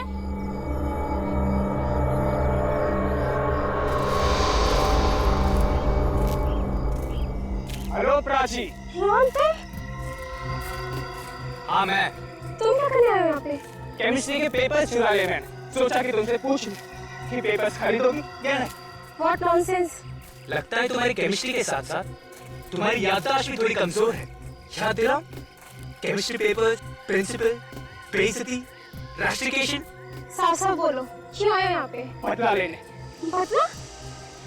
हेलो प्राची। रोहन पे? हाँ मैं। तुम क्या करने आए हो यहाँ पे? केमिस्ट्री के पेपर्स चुरा ले मैंने। सोचा कि तुमसे पूछ लूं कि पेपर्स खरीदोगी या नहीं। What nonsense? लगता है तुम्हारी केमिस्ट्री के साथ साथ तुम्हारी याददाश्त भी थोड़ी कमजोर है। याद दिलाओ, केमिस्ट्री पेपर, प्रिंसिपल, बेइज्जती, रस्टिकेशन। साफ साफ बोलो, क्यों आए हो यहाँ पे? बदला लेने। बदला?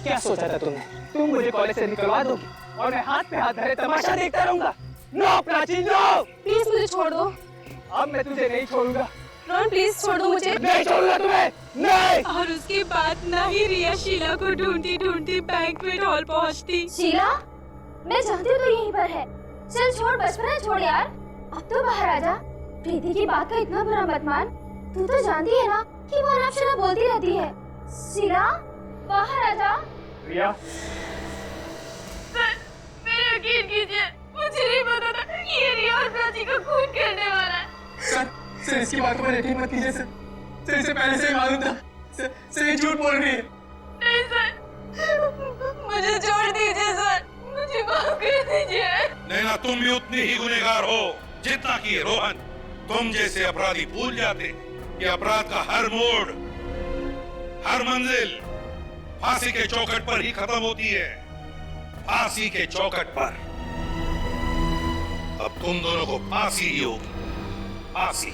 क्या सोचा था तुमने? तुम मुझे कॉलेज से निकलवा दोगी और मैं हाथ पे हाथ धरे तमाशा देखता रहूंगा। No Prachi no. प्लीज मुझे छोड़ दो। अब मैं तुझे नहीं छोड़ूंगा। रोहन प्लीज छोड़ दो मुझे। नहीं छोड़ूंगा तुम्हें। नहीं। और उसके बाद ना ही रिया शीला को ढूंढती ढूंढती बैंक्वेट हॉल पहुंचती। शीला? मैं जानती हूँ तो यहीं पर है। चल छोड़, बचपना छोड़ यार। अब तो बाहर आ जा। प्रीति की बात का इतना बुरा मत मान। तू तो जानती है ना कि वो अनाप शनाप बोलती रहती है। शीला बाहर आ जा। रिया, सर मेरे यकीन कीजिए, मुझे नहीं पता था कि ये रिया और प्राची को खून करने वाला है। सर इसकी बात को यकीन मत कीजिए सर। सर इसे पहले से ही मालूम था। सर ये झूठ बोल रही है। नहीं सर, मुझे छोड़ दीजिए सर, मुझे माफ कर दीजिए। नैना, तुम भी उतनी ही गुनहगार हो जितना कि रोहन। तुम जैसे अपराधी भूल जाते कि अपराध का हर मोड़, हर मंजिल फांसी के चौखट पर ही खत्म होती है। फांसी के चौखट पर। अब तुम दोनों को फांसी ही होगी। फांसी।